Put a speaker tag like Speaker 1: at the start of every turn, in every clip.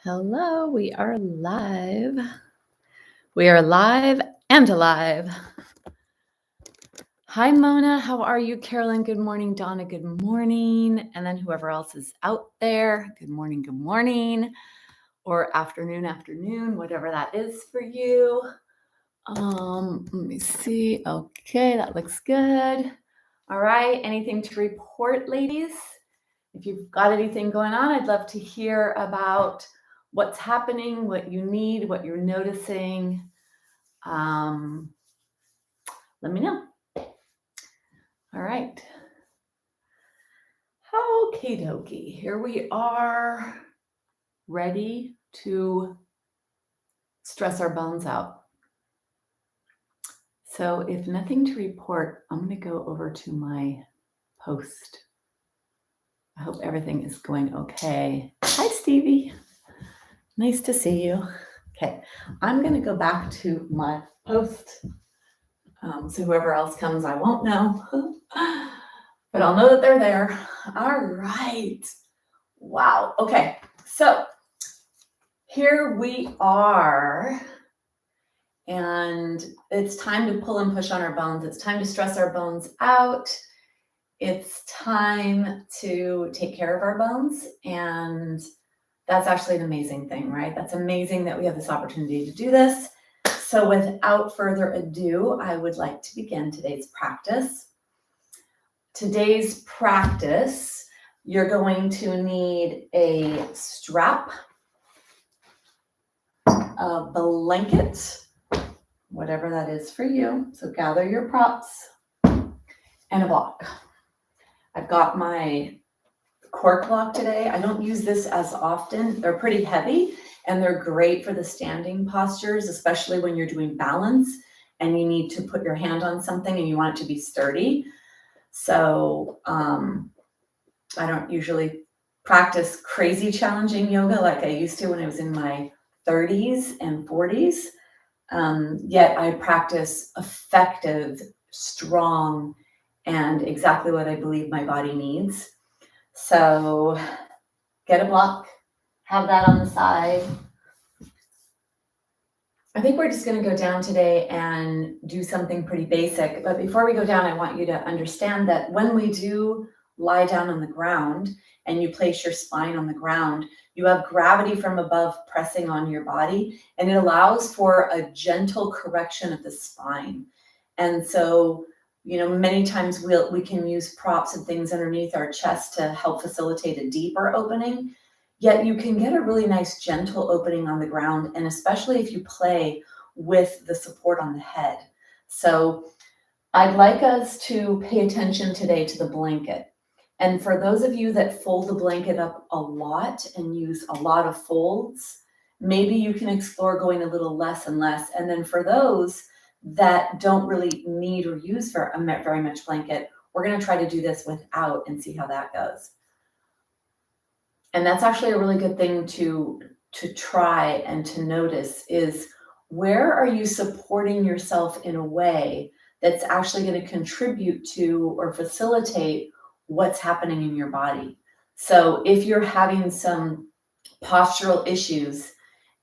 Speaker 1: Hello, we are live. We are live and alive. Hi, Mona. How are you? Carolyn, good morning. Donna, good morning. And then whoever else is out there, good morning, or afternoon, whatever that is for you. Let me see. Okay, that looks good. All right, anything to report, ladies? If you've got anything going on, I'd love to hear about what's happening, what you need, what you're noticing. Let me know. All right. Okie dokie. Here we are, ready to stress our bones out. So if nothing to report, I'm going to go over to my post. I hope everything is going okay. Hi, Stevie. Nice to see you. Okay, I'm going to go back to my post. So whoever else comes, I won't know, but I'll know that they're there. All right. Wow. Okay. So here we are, and it's time to pull and push on our bones. It's time to stress our bones out. It's time to take care of our bones, and that's actually an amazing thing, right? That's amazing that we have this opportunity to do this. So without further ado, I would like to begin today's practice. Today's practice, you're going to need a strap, a blanket, whatever that is for you. So gather your props, and a block. I've got my cork block today. I don't use this as often. They're pretty heavy and they're great for the standing postures, especially when you're doing balance and you need to put your hand on something and you want it to be sturdy. So I don't usually practice crazy challenging yoga like I used to when I was in my 30s and 40s. Yet I practice effective, strong, and exactly what I believe my body needs. So get a block, have that on the side. I think we're just going to go down today and do something pretty basic. But before we go down, I want you to understand that when we do lie down on the ground and you place your spine on the ground, you have gravity from above pressing on your body, and it allows for a gentle correction of the spine. And so, many times we can use props and things underneath our chest to help facilitate a deeper opening. Yet you can get a really nice gentle opening on the ground, and especially if you play with the support on the head. So I'd like us to pay attention today to the blanket. And for those of you that fold the blanket up a lot and use a lot of folds, maybe you can explore going a little less and less. And then for those that don't really need or use very much blanket, we're going to try to do this without and see how that goes. And that's actually a really good thing to try and to notice is, where are you supporting yourself in a way that's actually going to contribute to or facilitate what's happening in your body? So if you're having some postural issues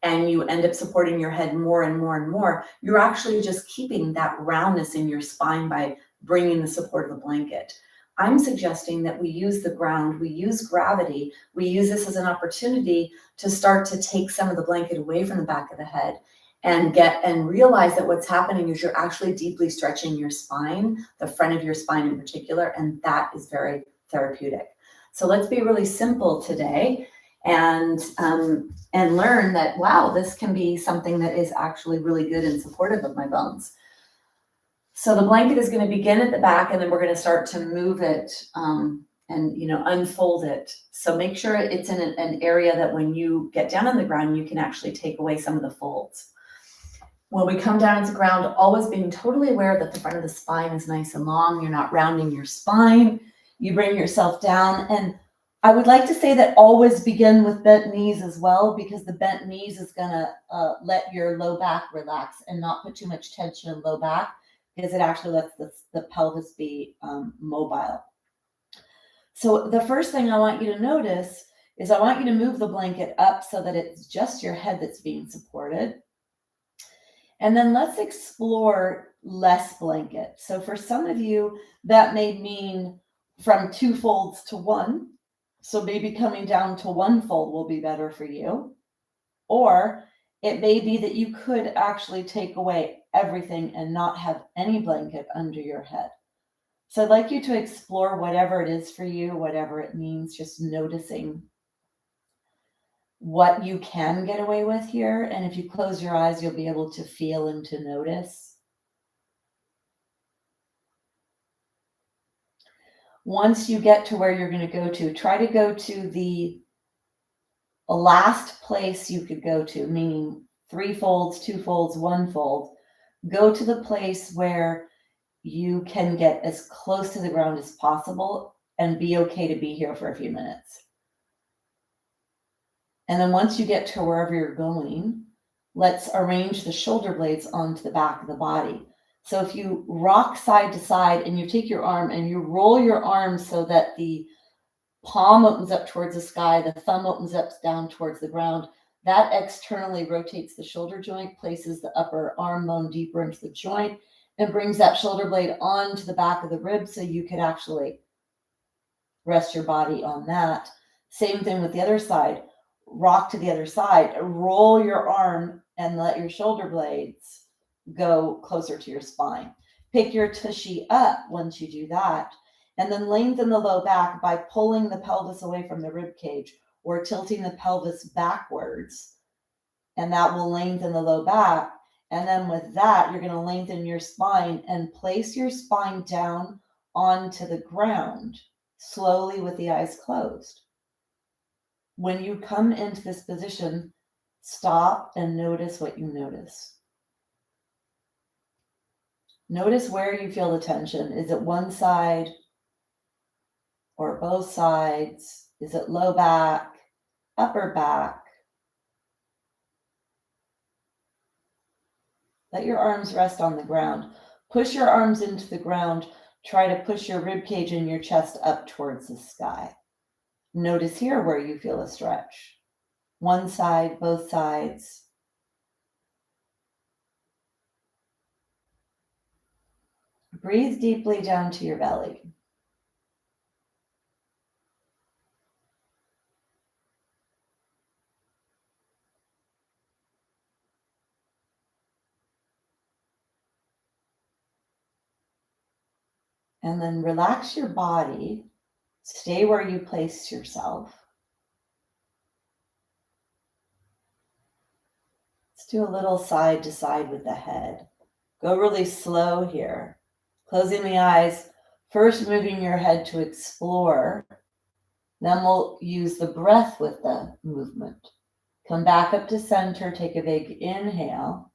Speaker 1: and you end up supporting your head more and more and more, you're actually just keeping that roundness in your spine by bringing the support of the blanket. I'm suggesting that we use the ground, we use gravity, we use this as an opportunity to start to take some of the blanket away from the back of the head and realize that what's happening is you're actually deeply stretching your spine, the front of your spine in particular, and that is very therapeutic. So let's be really simple today and learn that, wow, this can be something that is actually really good and supportive of my bones. So the blanket is going to begin at the back, and then we're going to start to move it and unfold it. So make sure it's in an area that when you get down on the ground, you can actually take away some of the folds. When we come down to the ground, always being totally aware that the front of the spine is nice and long. You're not rounding your spine. You bring yourself down. And I would like to say that always begin with bent knees as well, because the bent knees is going to let your low back relax and not put too much tension in low back, because it actually lets the pelvis be mobile. So the first thing I want you to notice
Speaker 2: is I want you to move the blanket up so that it's just your head that's being supported. And then let's explore less blanket. So for some of you, that may mean from 2 folds to 1. So maybe coming down to 1 fold will be better for you. Or it may be that you could actually take away everything and not have any blanket under your head. So I'd like you to explore whatever it is for you, whatever it means, just noticing what you can get away with here. And if you close your eyes, you'll be able to feel and to notice. Once you get to where you're going to go to, try to go to the last place you could go to, meaning 3 folds, 2 folds, 1 fold. Go to the place where you can get as close to the ground as possible and be okay to be here for a few minutes. And then once you get to wherever you're going, let's arrange the shoulder blades onto the back of the body. So if you rock side to side and you take your arm and you roll your arm so that the palm opens up towards the sky, the thumb opens up down towards the ground, that externally rotates the shoulder joint, places the upper arm bone deeper into the joint, and brings that shoulder blade onto the back of the rib so you could actually rest your body on that. Same thing with the other side. Rock to the other side, roll your arm and let your shoulder blades go closer to your spine. Pick your tushy up once you do that, and then lengthen the low back by pulling the pelvis away from the rib cage or tilting the pelvis backwards, and that will lengthen the low back. And then with that, you're going to lengthen your spine and place your spine down onto the ground slowly with the eyes closed. When you come into this position, stop and notice what you notice. Notice where you feel the tension. Is it one side or both sides? Is it low back, upper back? Let your arms rest on the ground. Push your arms into the ground. Try to push your rib cage and your chest up towards the sky. Notice here where you feel a stretch. One side, both sides. Breathe deeply down to your belly. And then relax your body. Stay where you place yourself. Let's do a little side to side with the head. Go really slow here. Closing the eyes, first moving your head to explore. Then we'll use the breath with the movement. Come back up to center, take a big inhale.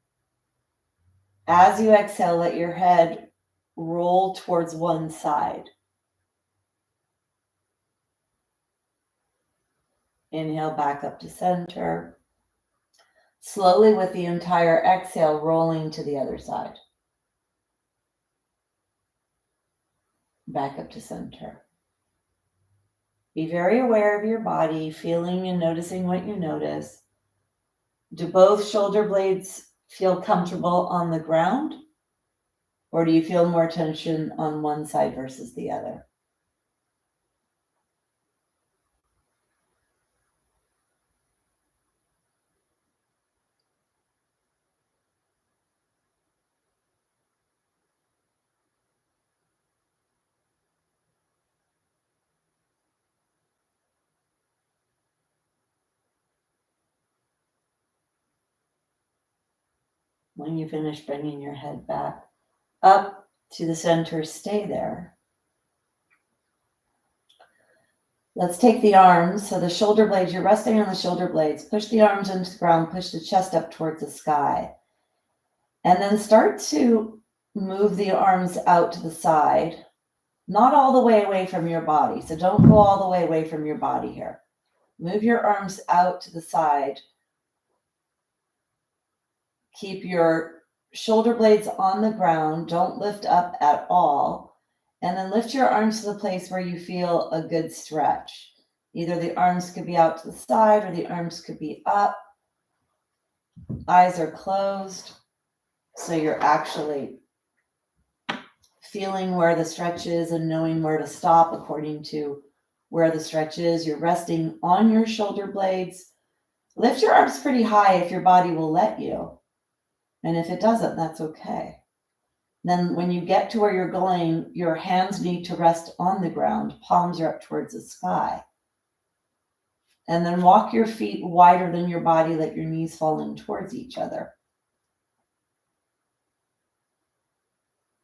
Speaker 2: As you exhale, let your head roll towards one side. Inhale back up to center. Slowly with the entire exhale, rolling to the other side. Back up to center. Be very aware of your body, feeling and noticing what you notice. Do both shoulder blades feel comfortable on the ground? Or do you feel more tension on one side versus the other? When you finish bringing your head back up to the center, stay there. Let's take the arms. So the shoulder blades, you're resting on the shoulder blades. Push the arms into the ground, push the chest up towards the sky. And then start to move the arms out to the side, not all the way away from your body. So don't go all the way away from your body here. Move your arms out to the side. Keep your shoulder blades on the ground. Don't lift up at all. And then lift your arms to the place where you feel a good stretch. Either the arms could be out to the side or the arms could be up. Eyes are closed, so you're actually feeling where the stretch is and knowing where to stop according to where the stretch is. You're resting on your shoulder blades. Lift your arms pretty high if your body will let you. And if it doesn't, that's okay. Then when you get to where you're going, your hands need to rest on the ground. Palms are up towards the sky. And then walk your feet wider than your body, let your knees fall in towards each other.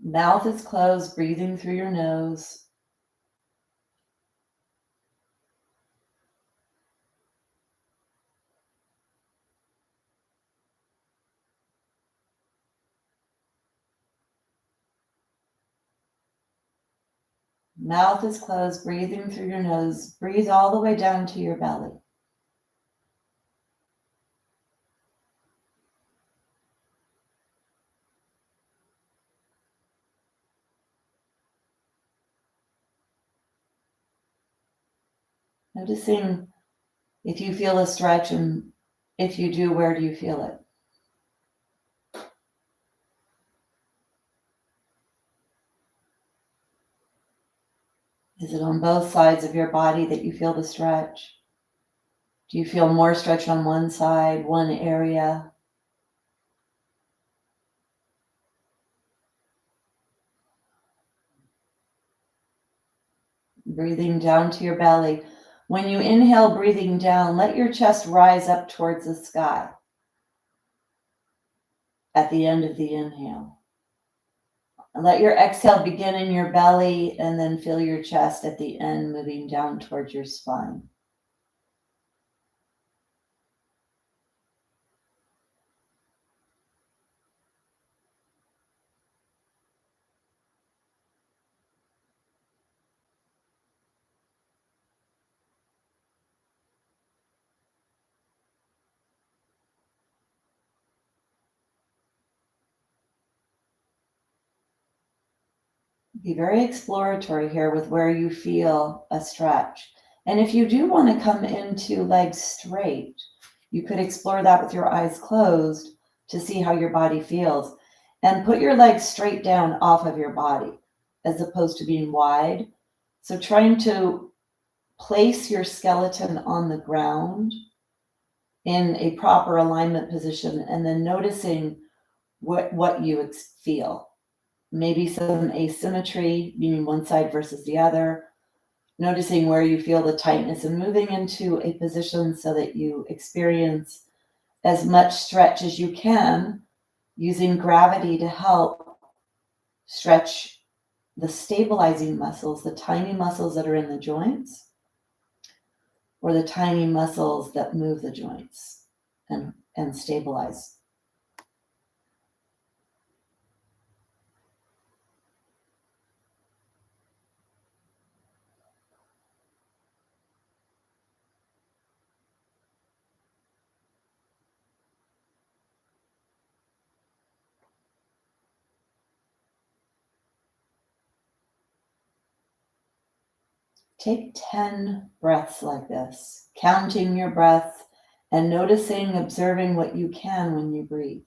Speaker 2: Mouth is closed, breathing through your nose. Mouth is closed, breathing through your nose. Breathe all the way down to your belly. Noticing if you feel a stretch, and if you do, where do you feel it? Is it on both sides of your body that you feel the stretch? Do you feel more stretch on one side, one area? Breathing down to your belly. When you inhale, breathing down, let your chest rise up towards the sky at the end of the inhale. And let your exhale begin in your belly and then feel your chest at the end moving down towards your spine. Be very exploratory here with where you feel a stretch. And if you do want to come into legs straight, you could explore that with your eyes closed to see how your body feels. And put your legs straight down off of your body as opposed to being wide. So trying to place your skeleton on the ground in a proper alignment position and then noticing what you feel. Maybe some asymmetry, meaning one side versus the other, noticing where you feel the tightness and moving into a position so that you experience as much stretch as you can, using gravity to help stretch the stabilizing muscles, the tiny muscles that are in the joints, or the tiny muscles that move the joints and stabilize. Take 10 breaths like this, counting your breath and noticing, observing what you can when you breathe.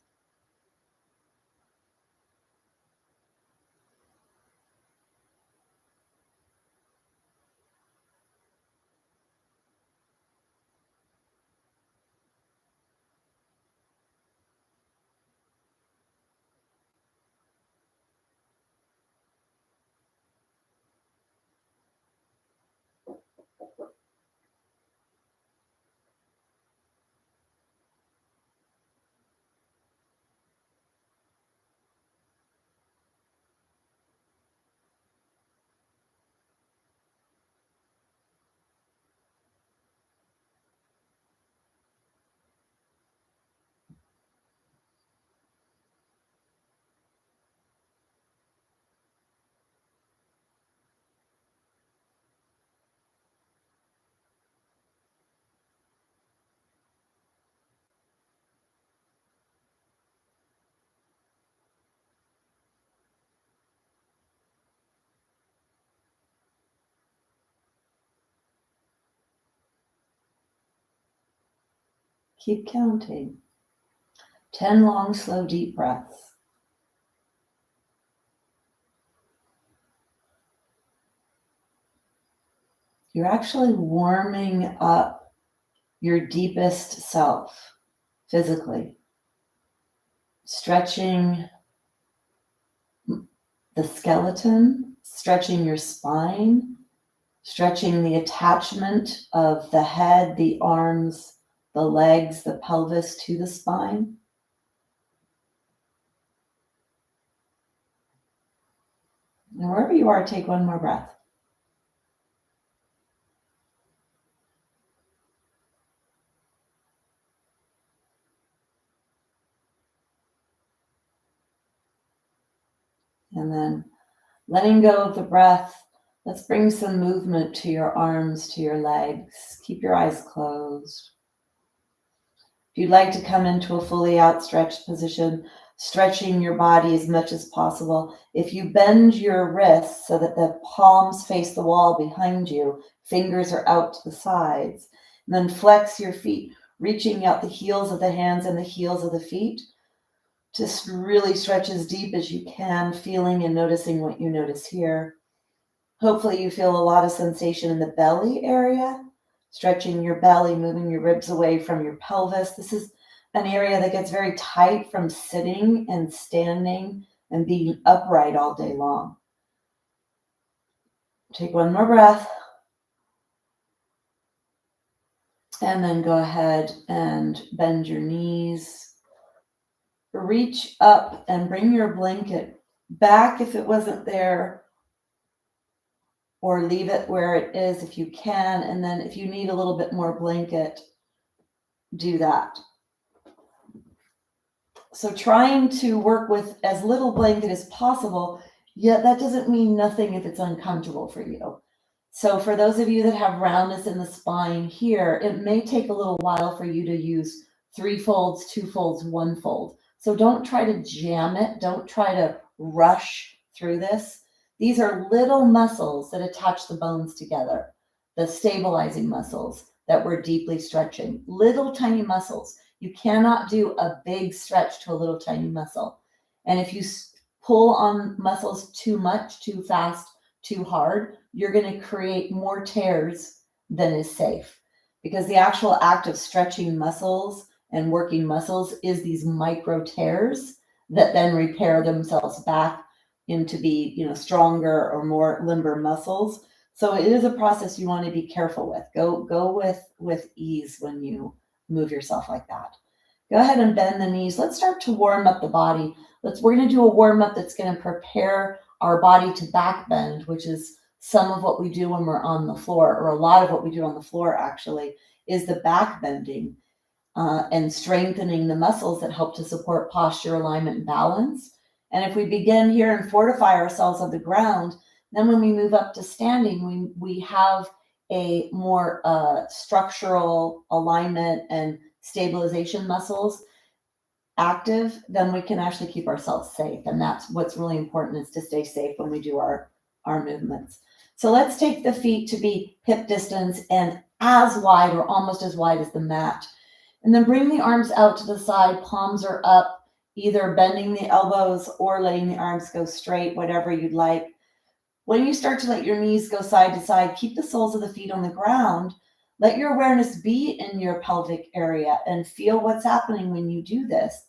Speaker 2: Keep counting. 10 long, slow, deep breaths. You're actually warming up your deepest self physically, stretching the skeleton, stretching your spine, stretching the attachment of the head, the arms, the legs, the pelvis to the spine. And wherever you are, take one more breath. And then letting go of the breath, let's bring some movement to your arms, to your legs. Keep your eyes closed. If you'd like to come into a fully outstretched position, stretching your body as much as possible. If you bend your wrists so that the palms face the wall behind you, fingers are out to the sides, and then flex your feet, reaching out the heels of the hands and the heels of the feet. Just really stretch as deep as you can, feeling and noticing what you notice here. Hopefully you feel a lot of sensation in the belly area, stretching your belly, moving your ribs away from your pelvis. This is an area that gets very tight from sitting and standing and being upright all day long. Take one more breath. And then go ahead and bend your knees. Reach up and bring your blanket back if it wasn't there, or leave it where it is if you can. And then if you need a little bit more blanket, do that. So trying to work with as little blanket as possible, yet that doesn't mean nothing if it's uncomfortable for you. So for those of you that have roundness in the spine here, it may take a little while for you to use 3 folds, 2 folds, 1 fold. So don't try to jam it. Don't try to rush through this. These are little muscles that attach the bones together, the stabilizing muscles that we're deeply stretching, little tiny muscles. You cannot do a big stretch to a little tiny muscle. And if you pull on muscles too much, too fast, too hard, you're going to create more tears than is safe. Because the actual act of stretching muscles and working muscles is these micro tears that then repair themselves back into be, stronger or more limber muscles. So it is a process you want to be careful with. Go with ease when you move yourself like that. Go ahead and bend the knees. Let's start to warm up the body. We're going to do a warm up that's going to prepare our body to back bend, which is some of what we do when we're on the floor, or a lot of what we do on the floor actually, is the back bending and strengthening the muscles that help to support posture, alignment, and balance. And if we begin here and fortify ourselves on the ground, then when we move up to standing, we have a more structural alignment and stabilization muscles active, then we can actually keep ourselves safe. And that's what's really important, is to stay safe when we do our movements. So let's take the feet to be hip distance and as wide or almost as wide as the mat. And then bring the arms out to the side, palms are up, either bending the elbows or letting the arms go straight, whatever you'd like. When you start to let your knees go side to side, keep the soles of the feet on the ground. Let your awareness be in your pelvic area and feel what's happening when you do this.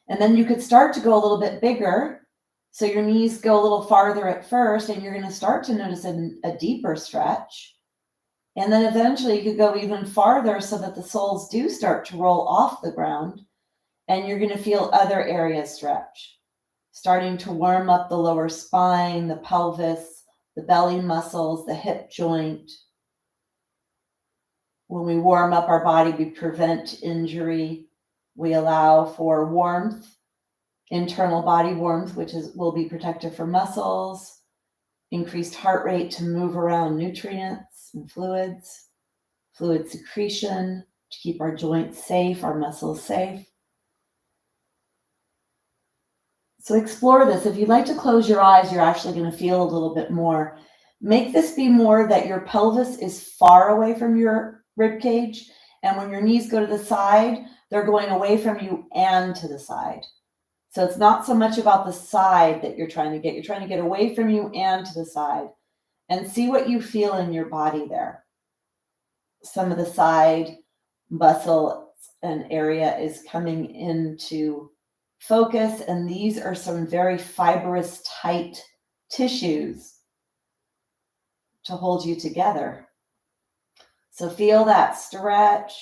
Speaker 2: And then you could start to go a little bit bigger. So your knees go a little farther at first, and you're going to start to notice a deeper stretch. And then eventually you could go even farther so that the soles do start to roll off the ground, and you're going to feel other areas stretch, starting to warm up the lower spine, the pelvis, the belly muscles, the hip joint. When we warm up our body, we prevent injury. We allow for warmth, internal body warmth, which will be protective for muscles, increased heart rate to move around nutrients and fluid secretion to keep our joints safe, our muscles safe. So explore this. If you'd like to close your eyes, you're actually going to feel a little bit more. Make this be more that your pelvis is far away from your rib cage And when your knees go to the side, they're going away from you and to the side. So it's not so much about the side that you're trying to get. You're trying to get away from you and to the side. And see what you feel in your body there. Some of the side muscle and area is coming into focus. And these are some very fibrous, tight tissues to hold you together. So feel that stretch.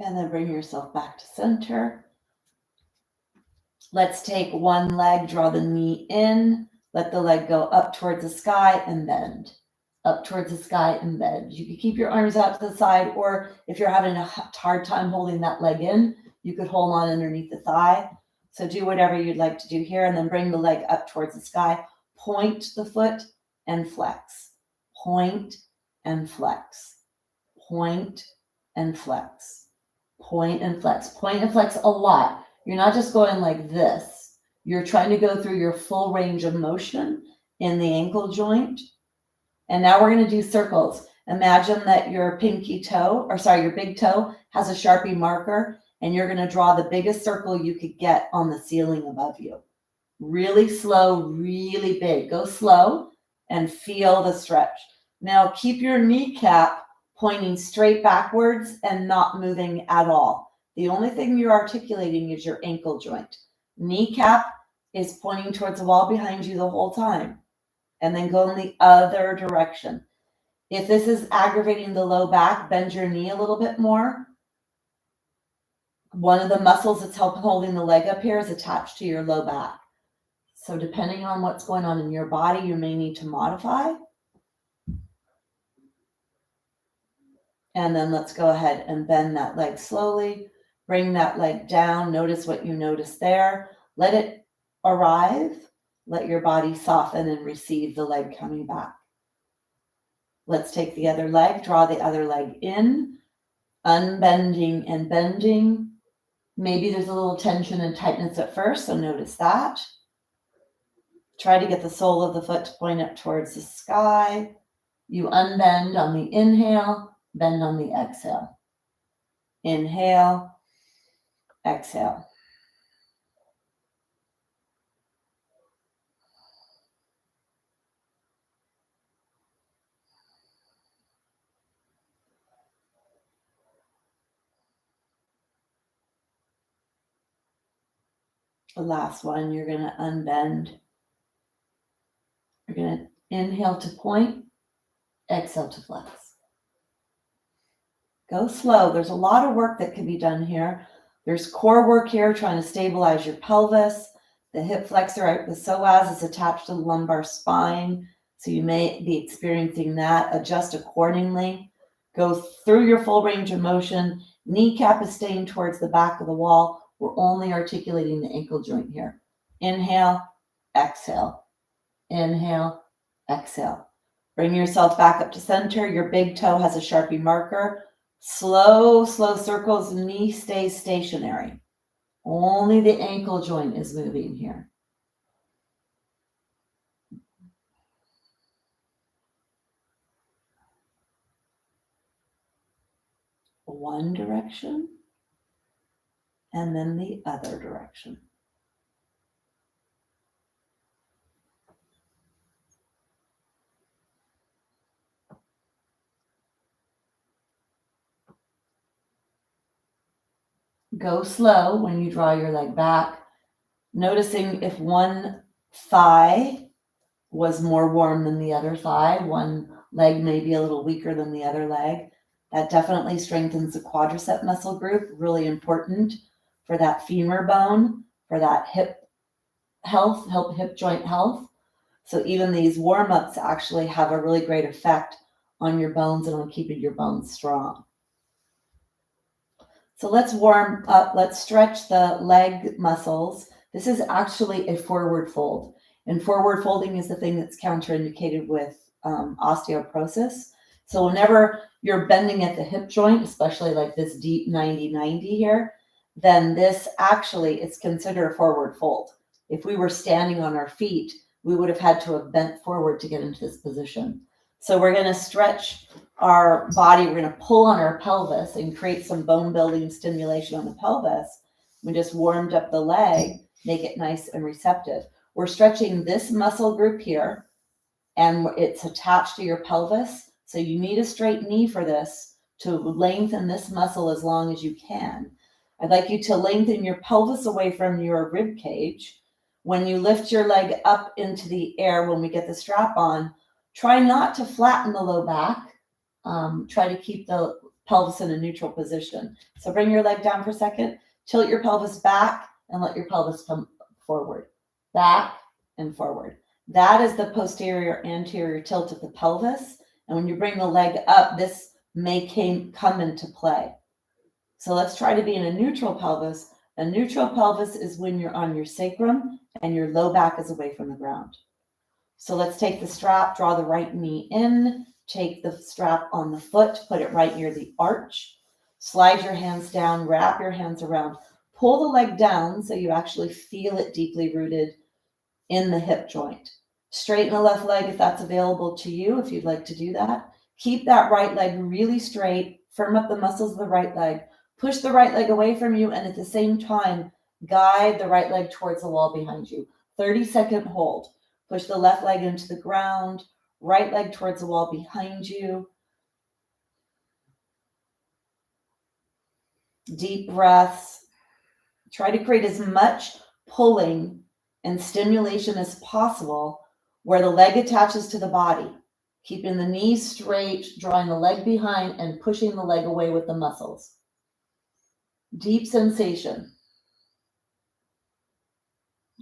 Speaker 2: And then bring yourself back to center. Let's take one leg, draw the knee in, let the leg go up towards the sky and bend. Up towards the sky and bend. You can keep your arms out to the side, or if you're having a hard time holding that leg in, you could hold on underneath the thigh. So do whatever you'd like to do here, and then bring the leg up towards the sky. Point the foot and flex. Point and flex. Point and flex. Point and flex. Point and flex a lot. You're not just going like this. You're trying to go through your full range of motion in the ankle joint. And now we're going to do circles. Imagine that your big toe has a Sharpie marker, and you're going to draw the biggest circle you could get on the ceiling above you. Really slow, really big. Go slow and feel the stretch. Now keep your kneecap pointing straight backwards and not moving at all. The only thing you're articulating is your ankle joint. Kneecap is pointing towards the wall behind you the whole time. And then go in the other direction. If this is aggravating the low back, bend your knee a little bit more. One of the muscles that's holding the leg up here is attached to your low back. So depending on what's going on in your body, you may need to modify. And then let's go ahead and bend that leg slowly. Bring that leg down. Notice what you notice there. Let it arrive. Let your body soften and receive the leg coming back. Let's take the other leg, draw the other leg in, unbending and bending. Maybe there's a little tension and tightness at first, so notice that. Try to get the sole of the foot to point up towards the sky. You unbend on the inhale, bend on the exhale. Inhale, exhale. The last one, you're going to unbend. You're going to inhale to point, exhale to flex. Go slow. There's a lot of work that can be done here. There's core work here, trying to stabilize your pelvis. The hip flexor, the psoas, is attached to the lumbar spine, so you may be experiencing that. Adjust accordingly. Go through your full range of motion. Kneecap is staying towards the back of the wall. We're only articulating the ankle joint here. Inhale, exhale. Inhale, exhale. Bring yourself back up to center. Your big toe has a Sharpie marker. Slow, slow circles. Knee stays stationary. Only the ankle joint is moving here. One direction, and then the other direction. Go slow when you draw your leg back, noticing if one thigh was more warm than the other thigh, one leg may be a little weaker than the other leg. That definitely strengthens the quadricep muscle group, really important for that femur bone, for that hip health, hip joint health. So even these warm-ups actually have a really great effect on your bones and on keeping your bones strong. So let's warm up. Let's stretch the leg muscles. This is actually a forward fold. And forward folding is the thing that's counterindicated with osteoporosis. So whenever you're bending at the hip joint, especially like this deep 90-90 here, then this actually is considered a forward fold. If we were standing on our feet, we would have had to have bent forward to get into this position. So we're going to stretch our body. We're going to pull on our pelvis and create some bone building stimulation on the pelvis. We just warmed up the leg, make it nice and receptive. We're stretching this muscle group here, and it's attached to your pelvis. So you need a straight knee for this to lengthen this muscle as long as you can. I'd like you to lengthen your pelvis away from your rib cage. When you lift your leg up into the air, when we get the strap on, try not to flatten the low back. Try to keep the pelvis in a neutral position. So bring your leg down for a second, tilt your pelvis back, and let your pelvis come forward. Back and forward. That is the posterior anterior tilt of the pelvis. And when you bring the leg up, this may come into play. So let's try to be in a neutral pelvis. A neutral pelvis is when you're on your sacrum and your low back is away from the ground. So let's take the strap, draw the right knee in, take the strap on the foot, put it right near the arch, slide your hands down, wrap your hands around, pull the leg down so you actually feel it deeply rooted in the hip joint. Straighten the left leg if that's available to you, if you'd like to do that. Keep that right leg really straight, firm up the muscles of the right leg, push the right leg away from you, and at the same time, guide the right leg towards the wall behind you. 30-second hold. Push the left leg into the ground, right leg towards the wall behind you. Deep breaths. Try to create as much pulling and stimulation as possible where the leg attaches to the body, keeping the knees straight, drawing the leg behind, and pushing the leg away with the muscles. Deep sensation.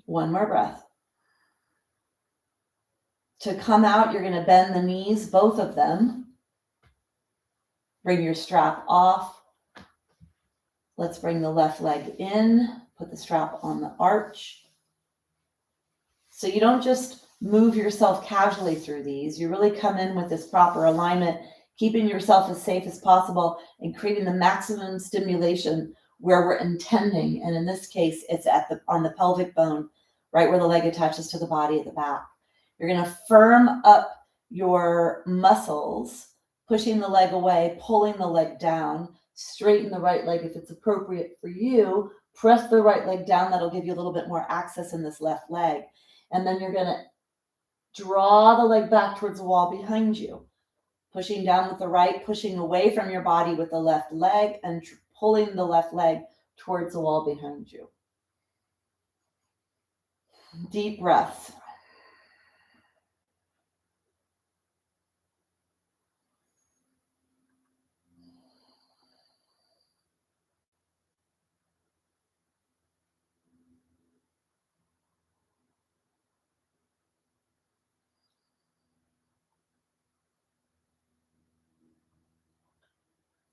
Speaker 2: One more breath. To come out, you're going to bend the knees, both of them. Bring your strap off. Let's bring the left leg in. Put the strap on the arch. So you don't just move yourself casually through these. You really come in with this proper alignment, keeping yourself as safe as possible and creating the maximum stimulation where we're intending. And in this case, it's on the pelvic bone, right where the leg attaches to the body at the back. You're going to firm up your muscles, pushing the leg away, pulling the leg down, straighten the right leg if it's appropriate for you, press the right leg down. That'll give you a little bit more access in this left leg. And then you're going to draw the leg back towards the wall behind you, pushing down with the right, pushing away from your body with the left leg, and pulling the left leg towards the wall behind you. Deep breaths.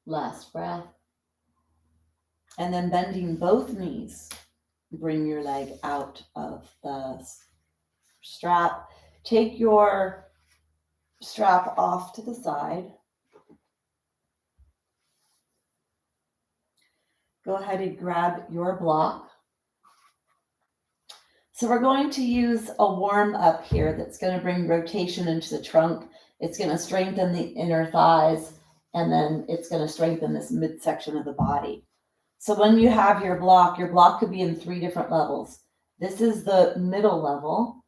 Speaker 2: Last breath. And then bending both knees, bring your leg out of the strap. Take your strap off to the side. Go ahead and grab your block. So we're going to use a warm up here that's going to bring rotation into the trunk. It's going to strengthen the inner thighs, and then it's going to strengthen this midsection of the body. So when you have your block could be in 3 different levels. This is the middle level.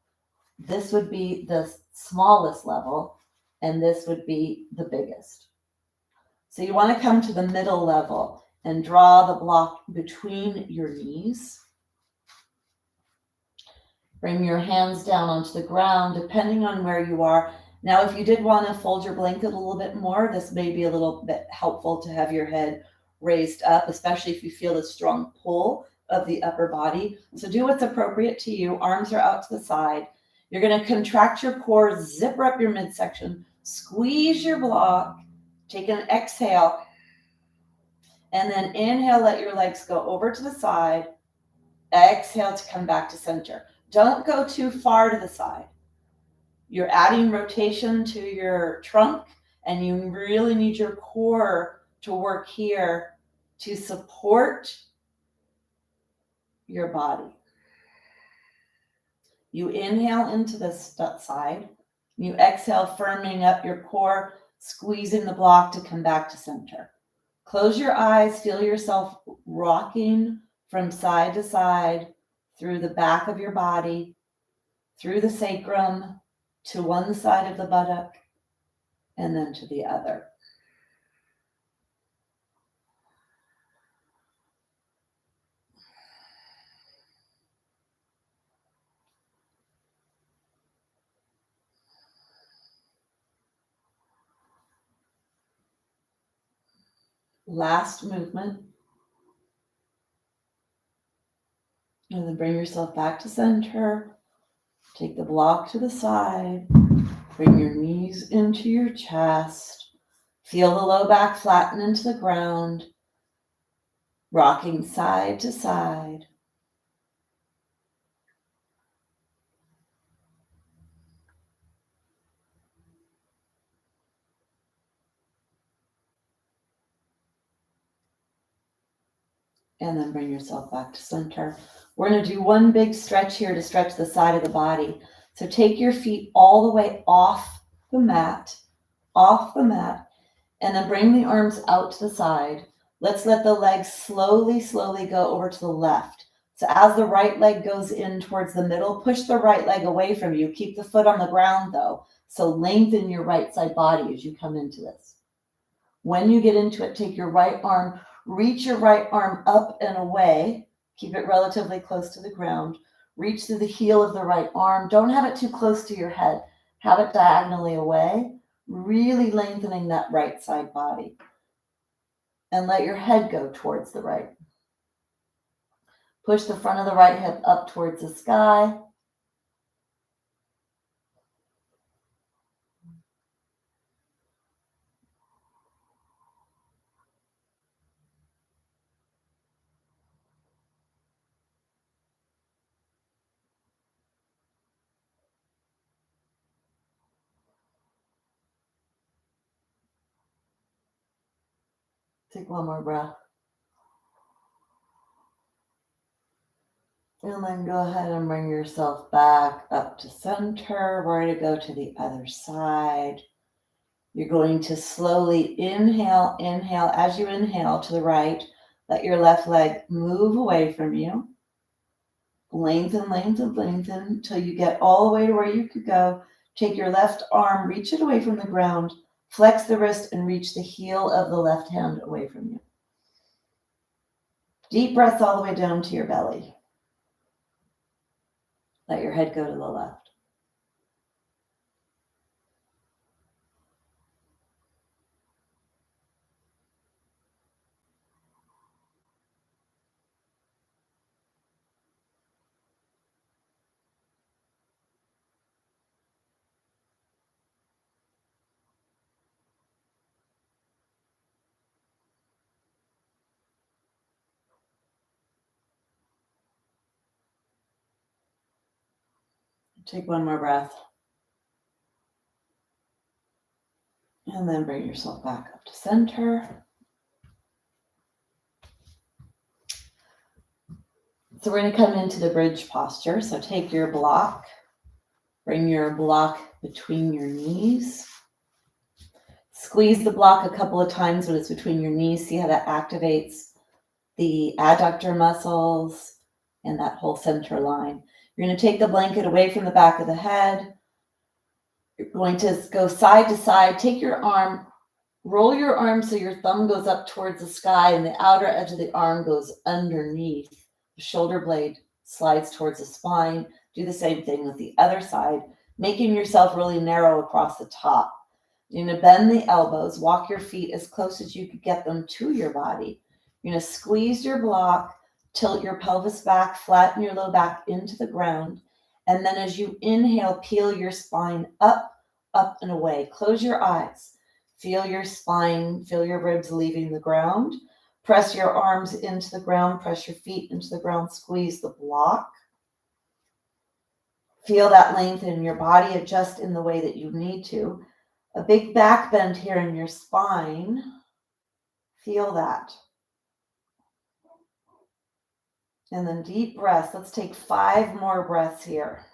Speaker 2: This would be the smallest level, and this would be the biggest. So you want to come to the middle level and draw the block between your knees. Bring your hands down onto the ground, depending on where you are. Now, if you did want to fold your blanket a little bit more, this may be a little bit helpful to have your head raised up, especially if you feel a strong pull of the upper body. So do what's appropriate to you. Arms are out to the side. You're going to contract your core, zipper up your midsection, squeeze your block, take an exhale, and then inhale, let your legs go over to the side. Exhale to come back to center. Don't go too far to the side. You're adding rotation to your trunk, and you really need your core to work here to support your body. You inhale into the side. You exhale, firming up your core, squeezing the block to come back to center. Close your eyes, feel yourself rocking from side to side through the back of your body, through the sacrum, to one side of the buttock, and then to the other. Last movement. And then bring yourself back to center. Take the block to the side. Bring your knees into your chest. Feel the low back flatten into the ground. Rocking side to side. And then bring yourself back to center. We're going to do one big stretch here to stretch the side of the body. So take your feet all the way off the mat, and then bring the arms out to the side. Let's let the legs slowly go over to the left. So as the right leg goes in towards the middle, push the right leg away from you. Keep the foot on the ground though. So lengthen your right side body as you come into this. When you get into it, take your right arm, reach your right arm up and away. Keep it relatively close to the ground. Reach to the heel of the right arm. Don't have it too close to your head. Have it diagonally away, really lengthening that right side body. And let your head go towards the right. Push the front of the right hip up towards the sky. Take one more breath. And then go ahead and bring yourself back up to center. We're going to go to the other side. You're going to slowly inhale. As you inhale to the right, let your left leg move away from you. Lengthen until you get all the way to where you could go. Take your left arm, reach it away from the ground, flex the wrist, and reach the heel of the left hand away from you. Deep breaths all the way down to your belly. Let your head go to the left. Take one more breath. And then bring yourself back up to center. So we're going to come into the bridge posture. So take your block, bring your block between your knees. Squeeze the block a couple of times when it's between your knees. See how that activates the adductor muscles and that whole center line. You're going to take the blanket away from the back of the head. You're going to go side to side. Take your arm, roll your arm so your thumb goes up towards the sky and the outer edge of the arm goes underneath. The shoulder blade slides towards the spine. Do the same thing with the other side, making yourself really narrow across the top. You're going to bend the elbows, walk your feet as close as you could get them to your body. You're going to squeeze your block, tilt your pelvis back, flatten your low back into the ground. And then as you inhale, peel your spine up and away. Close your eyes. Feel your spine, feel your ribs leaving the ground. Press your arms into the ground, press your feet into the ground, squeeze the block. Feel that length in your body, adjust in the way that you need to. A big back bend here in your spine. Feel that. And then deep breaths. Let's take 5 more breaths here.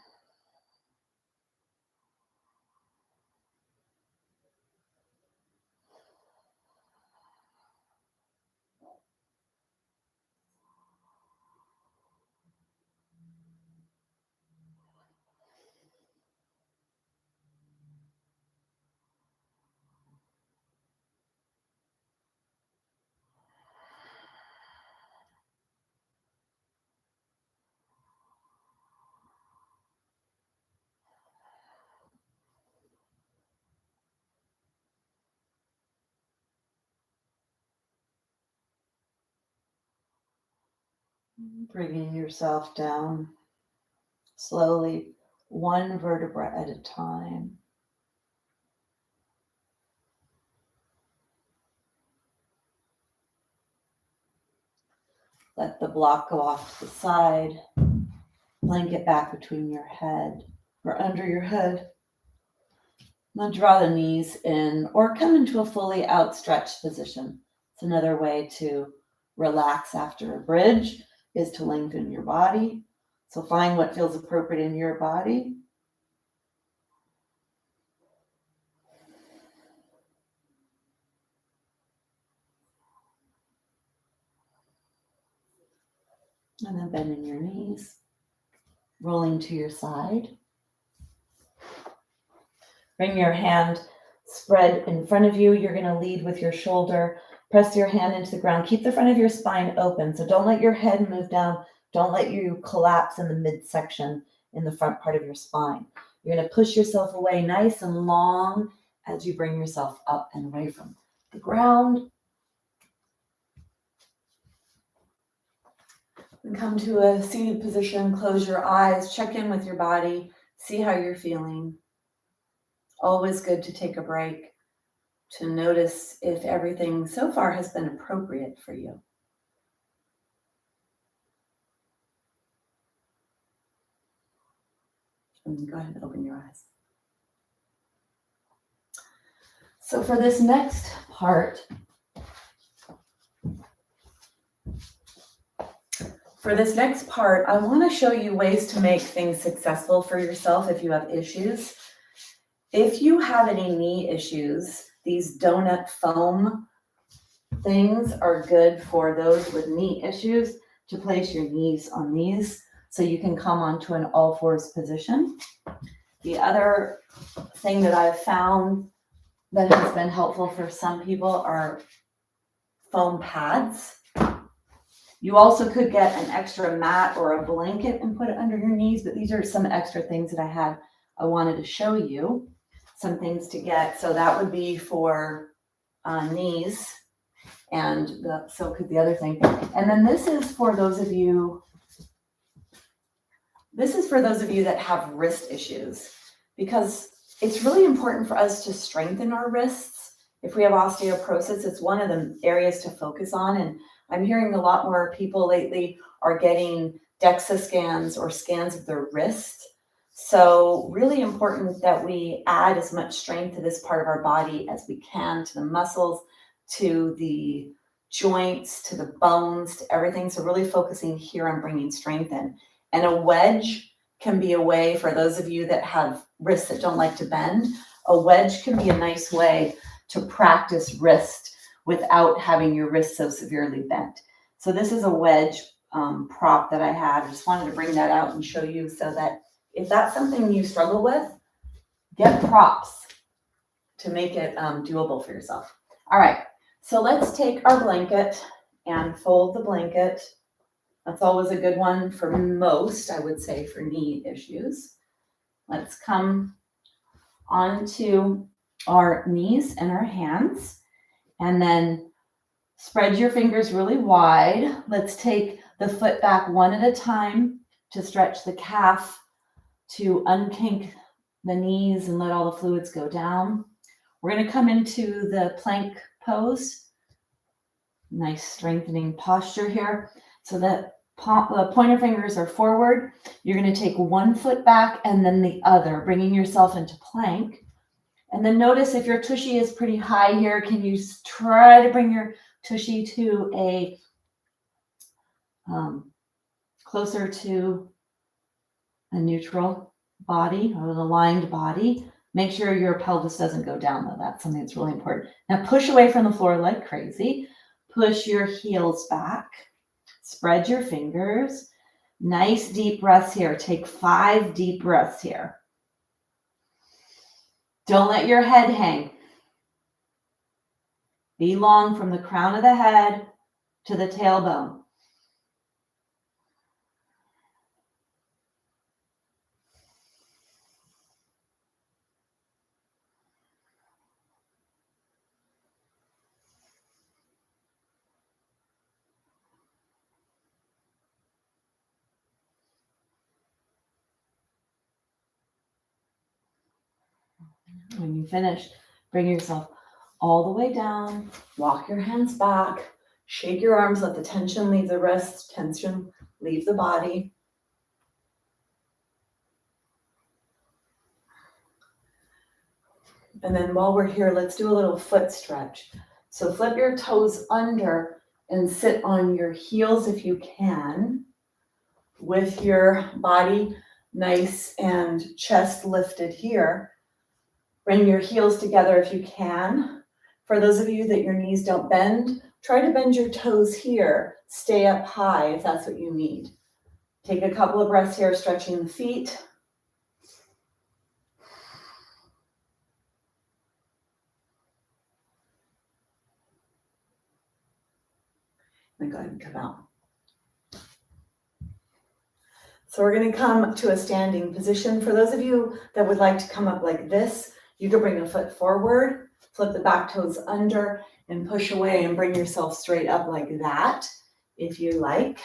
Speaker 2: Bringing yourself down slowly, one vertebra at a time. Let the block go off to the side. Blanket back between your head or under your head. Now draw the knees in or come into a fully outstretched position. It's another way to relax after a bridge is to lengthen your body. So find what feels appropriate in your body. And then bending your knees, rolling to your side. Bring your hand spread in front of you. You're going to lead with your shoulder. Press your hand into the ground. Keep the front of your spine open. So don't let your head move down. Don't let you collapse in the midsection in the front part of your spine. You're going to push yourself away nice and long as you bring yourself up and away from the ground. And come to a seated position. Close your eyes. Check in with your body. See how you're feeling. Always good to take a break, to notice if everything so far has been appropriate for you. And go ahead and open your eyes. So for this next part, I want to show you ways to make things successful for yourself if you have issues. If you have any knee issues, these donut foam things are good for those with knee issues to place your knees on these so you can come onto an all fours position. The other thing that I've found that has been helpful for some people are foam pads. You also could get an extra mat or a blanket and put it under your knees, but these are some extra things that I wanted to show you. Some things to get. So that would be for knees, and so could the other thing. And then this is for those of you that have wrist issues, because it's really important for us to strengthen our wrists. If we have osteoporosis, it's one of the areas to focus on. And I'm hearing a lot more people lately are getting DEXA scans or scans of their wrist. So really important that we add as much strength to this part of our body as we can, to the muscles, to the joints, to the bones, to everything. So really focusing here on bringing strength in. And a wedge can be a way for those of you that have wrists that don't like to bend. A wedge can be a nice way to practice wrist without having your wrist so severely bent. So this is a wedge prop that I have. I just wanted to bring that out and show you so that if that's something you struggle with, get props to make it doable for yourself. All right, so let's take our blanket and fold the blanket. That's always a good one for most, I would say, for knee issues. Let's come onto our knees and our hands, and then spread your fingers really wide. Let's take the foot back one at a time to stretch the calf, to unkink the knees and let all the fluids go down. We're going to come into the plank pose. Nice strengthening posture here. So that the pointer fingers are forward. You're going to take one foot back and then the other, bringing yourself into plank. And then notice if your tushy is pretty high here, can you try to bring your tushy to a closer to a neutral body or an aligned body. Make sure your pelvis doesn't go down though. That's something that's really important. Now push away from the floor like crazy. Push your heels back. Spread your fingers. Nice deep breaths here. Take 5 deep breaths here. Don't let your head hang. Be long from the crown of the head to the tailbone. When you finish, bring yourself all the way down, walk your hands back, shake your arms, let the tension leave the wrists, tension leave the body. And then while we're here, let's do a little foot stretch. So flip your toes under and sit on your heels if you can, with your body nice and chest lifted here. Bring your heels together if you can. For those of you that your knees don't bend, try to bend your toes here. Stay up high if that's what you need. Take a couple of breaths here, stretching the feet. And go ahead and come out. So we're going to come to a standing position. For those of you that would like to come up like this, you can bring a foot forward, flip the back toes under, and push away and bring yourself straight up like that, if you like.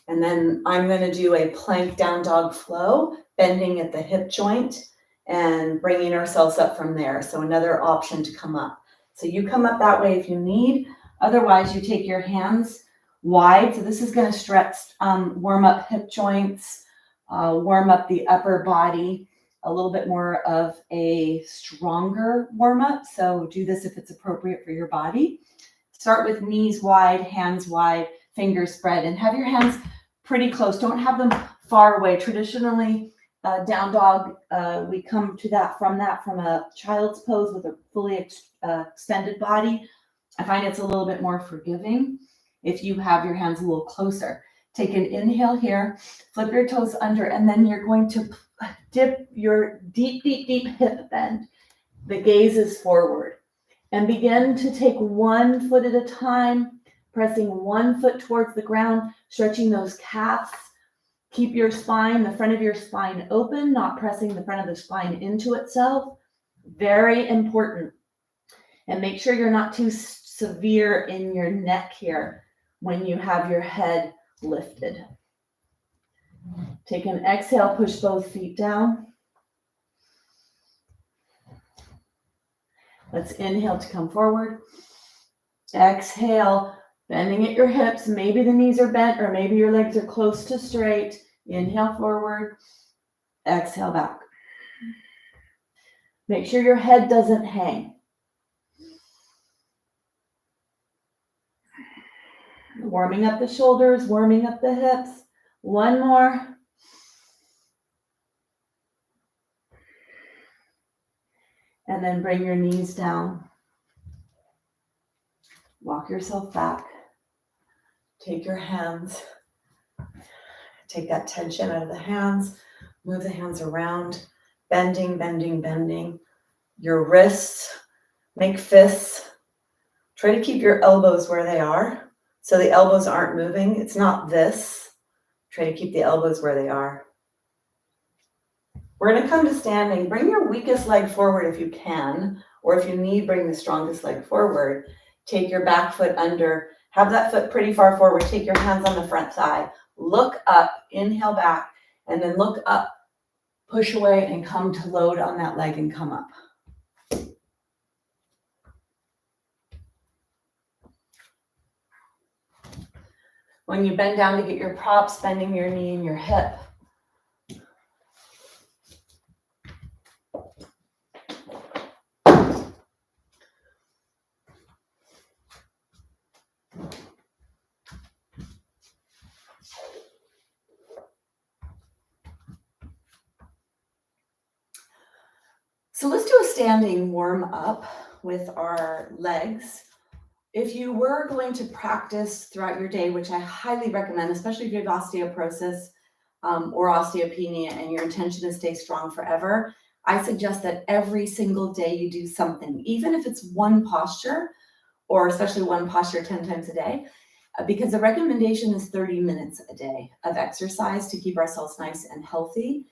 Speaker 2: And then I'm going to do a plank down dog flow, bending at the hip joint and bringing ourselves up from there. So another option to come up. So you come up that way if you need. Otherwise, you take your hands wide. So this is going to stretch, warm up hip joints, warm up the upper body, a little bit more of a stronger warm up. So do this if it's appropriate for your body. Start with knees wide, hands wide, fingers spread, and have your hands pretty close. Don't have them far away. Traditionally, down dog, we come to that from a child's pose with a fully extended body. I find it's a little bit more forgiving if you have your hands a little closer. Take an inhale here, flip your toes under, and then you're going to dip your deep hip bend. The gaze is forward. And begin to take 1 foot at a time, pressing 1 foot towards the ground, stretching those calves. Keep your spine, the front of your spine open, not pressing the front of the spine into itself. Very important. And make sure you're not too severe in your neck here when you have your head lifted. Take an exhale, push both feet down. Let's inhale to come forward. Exhale, bending at your hips. Maybe the knees are bent or maybe your legs are close to straight. Inhale forward. Exhale back. Make sure your head doesn't hang. Warming up the shoulders, warming up the hips. 1 more. And then bring your knees down. Walk yourself back. Take your hands. Take that tension out of the hands. Move the hands around. Bending, bending, bending. Your wrists. Make fists. Try to keep your elbows where they are. So the elbows aren't moving. It's not this. Try to keep the elbows where they are. We're going to come to standing. Bring your weakest leg forward if you can, or if you need, bring the strongest leg forward. Take your back foot under. Have that foot pretty far forward. Take your hands on the front thigh. Look up, inhale back, and then look up, push away, and come to load on that leg and come up. When you bend down to get your props, bending your knee and your hip.
Speaker 1: So let's do a standing warm up with our legs. If you were going to practice throughout your day, which I highly recommend, especially if you have osteoporosis or osteopenia and your intention is to stay strong forever, I suggest that every single day you do something, even if it's one posture, or especially one posture 10 times a day, because the recommendation is 30 minutes a day of exercise to keep ourselves nice and healthy.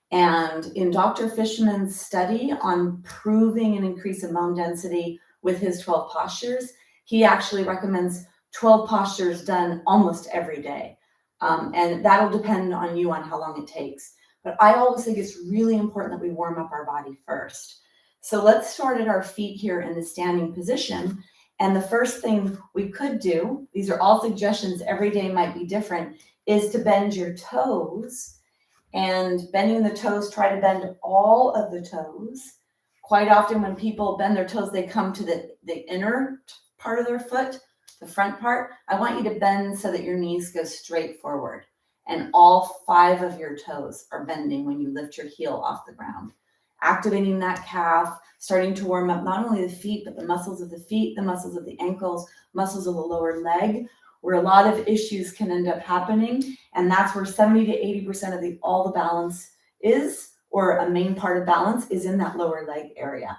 Speaker 1: And in Dr. Fishman's study on proving an increase in bone density with his 12 postures, he actually recommends 12 postures done almost every day. And that'll depend on you on how long it takes. But I always think it's really important that we warm up our body first. So let's start at our feet here in the standing position. And the first thing we could do, these are all suggestions, every day might be different, is to bend your toes. And bending the toes, try to bend all of the toes. Quite often when people bend their toes, they come to the inner part of their foot, the front part. I want you to bend so that your knees go straight forward. And all 5 of your toes are bending when you lift your heel off the ground. Activating that calf, starting to warm up not only the feet, but the muscles of the feet, the muscles of the ankles, muscles of the lower leg, where a lot of issues can end up happening. And that's where 70 to 80% of all the balance is, or a main part of balance is in that lower leg area.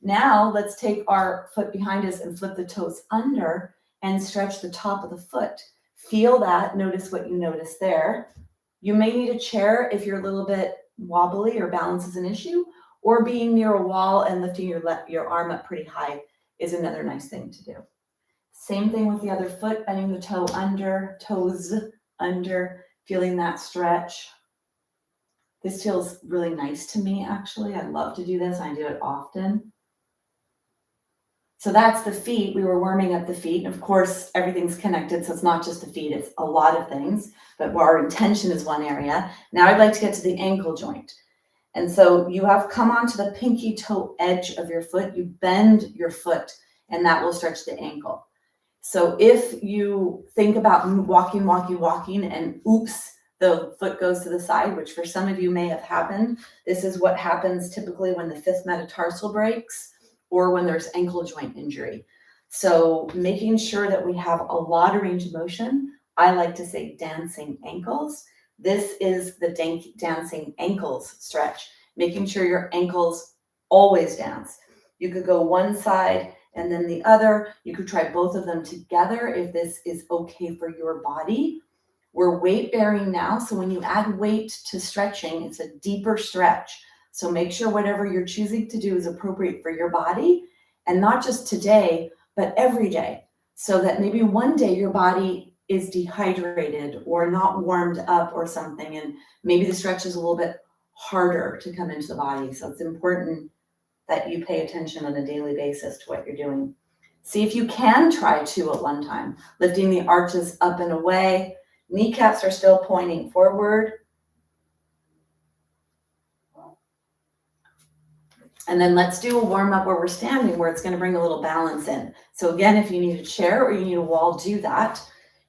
Speaker 1: Now let's take our foot behind us and flip the toes under and stretch the top of the foot. Feel that, notice what you notice there. You may need a chair if you're a little bit wobbly or balance is an issue, or being near a wall and lifting your arm up pretty high is another nice thing to do. Same thing with the other foot, bending the toe under, toes under, feeling that stretch. This feels really nice to me, actually. I love to do this. I do it often. So that's the feet. We were warming up the feet. And of course, everything's connected. So it's not just the feet, it's a lot of things. But our intention is one area. Now I'd like to get to the ankle joint. And so you have come onto the pinky toe edge of your foot. You bend your foot, and that will stretch the ankle. So if you think about walking, and oops, the foot goes to the side, which for some of you may have happened. This is what happens typically when the 5th metatarsal breaks or when there's ankle joint injury. So making sure that we have a lot of range of motion. I like to say dancing ankles. This is the dancing ankles stretch, making sure your ankles always dance. You could go one side and then the other. You could try both of them together if this is okay for your body. We're weight bearing now, so when you add weight to stretching, it's a deeper stretch. So make sure whatever you're choosing to do is appropriate for your body, and not just today, but every day. So that maybe one day your body is dehydrated or not warmed up or something, and maybe the stretch is a little bit harder to come into the body. So it's important that you pay attention on a daily basis to what you're doing. See if you can try 2 at one time, lifting the arches up and away. Kneecaps are still pointing forward. And then let's do a warm up where we're standing, where it's going to bring a little balance in. So again, if you need a chair or you need a wall, do that.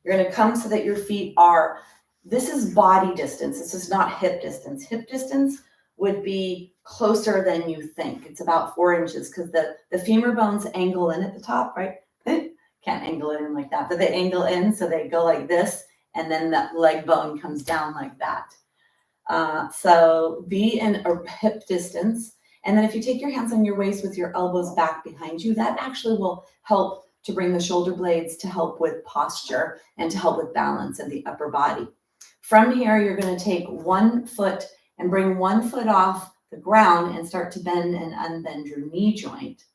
Speaker 1: You're going to come so that your feet are, this is body distance. This is not hip distance. Hip distance would be closer than you think. It's about 4 inches because the femur bones angle in at the top, right? Can't angle it in like that, but they angle in, so they go like this, and then that leg bone comes down like that. So be in a hip distance. And then if you take your hands on your waist with your elbows back behind you, that actually will help to bring the shoulder blades to help with posture and to help with balance in the upper body. From here, you're going to take one foot and bring one foot off the ground and start to bend and unbend your knee joint.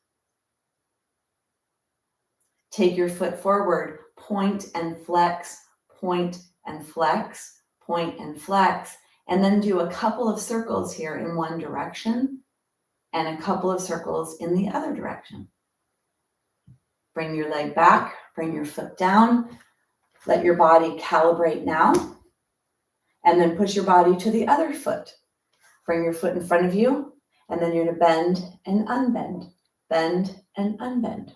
Speaker 1: Take your foot forward, point and flex, point and flex, point and flex, and then do a couple of circles here in one direction and a couple of circles in the other direction. Bring your leg back, bring your foot down, let your body calibrate now, and then push your body to the other foot. Bring your foot in front of you, and then you're going to bend and unbend, bend and unbend.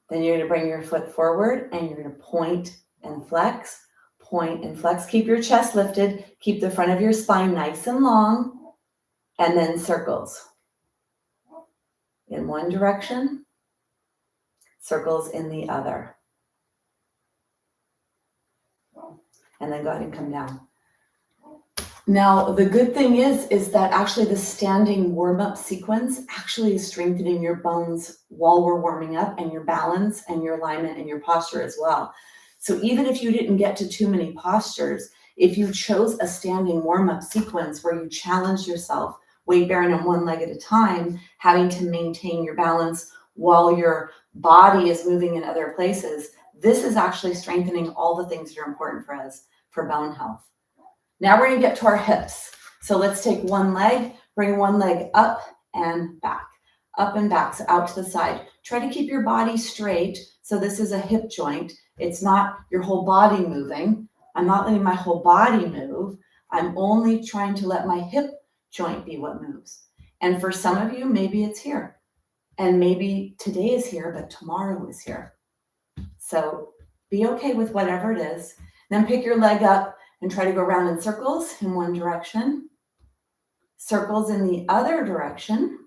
Speaker 1: Then you're going to bring your foot forward, and you're going to point and flex, point and flex. Keep your chest lifted. Keep the front of your spine nice and long. And then circles. In one direction, circles in the other. And then go ahead and come down. Now, the good thing is that actually the standing warm-up sequence actually is strengthening your bones while we're warming up, and your balance and your alignment and your posture as well. So even if you didn't get to too many postures, if you chose a standing warm-up sequence where you challenge yourself, weight bearing on one leg at a time, having to maintain your balance while your body is moving in other places, this is actually strengthening all the things that are important for us for bone health. Now we're going to get to our hips. So let's take one leg, bring one leg up and back, so out to the side. Try to keep your body straight. So this is a hip joint. It's not your whole body moving. I'm not letting my whole body move. I'm only trying to let my hip joint be what moves. And for some of you, maybe it's here. And maybe today is here, but tomorrow is here. So be okay with whatever it is. Then pick your leg up and try to go around in circles in one direction, circles in the other direction,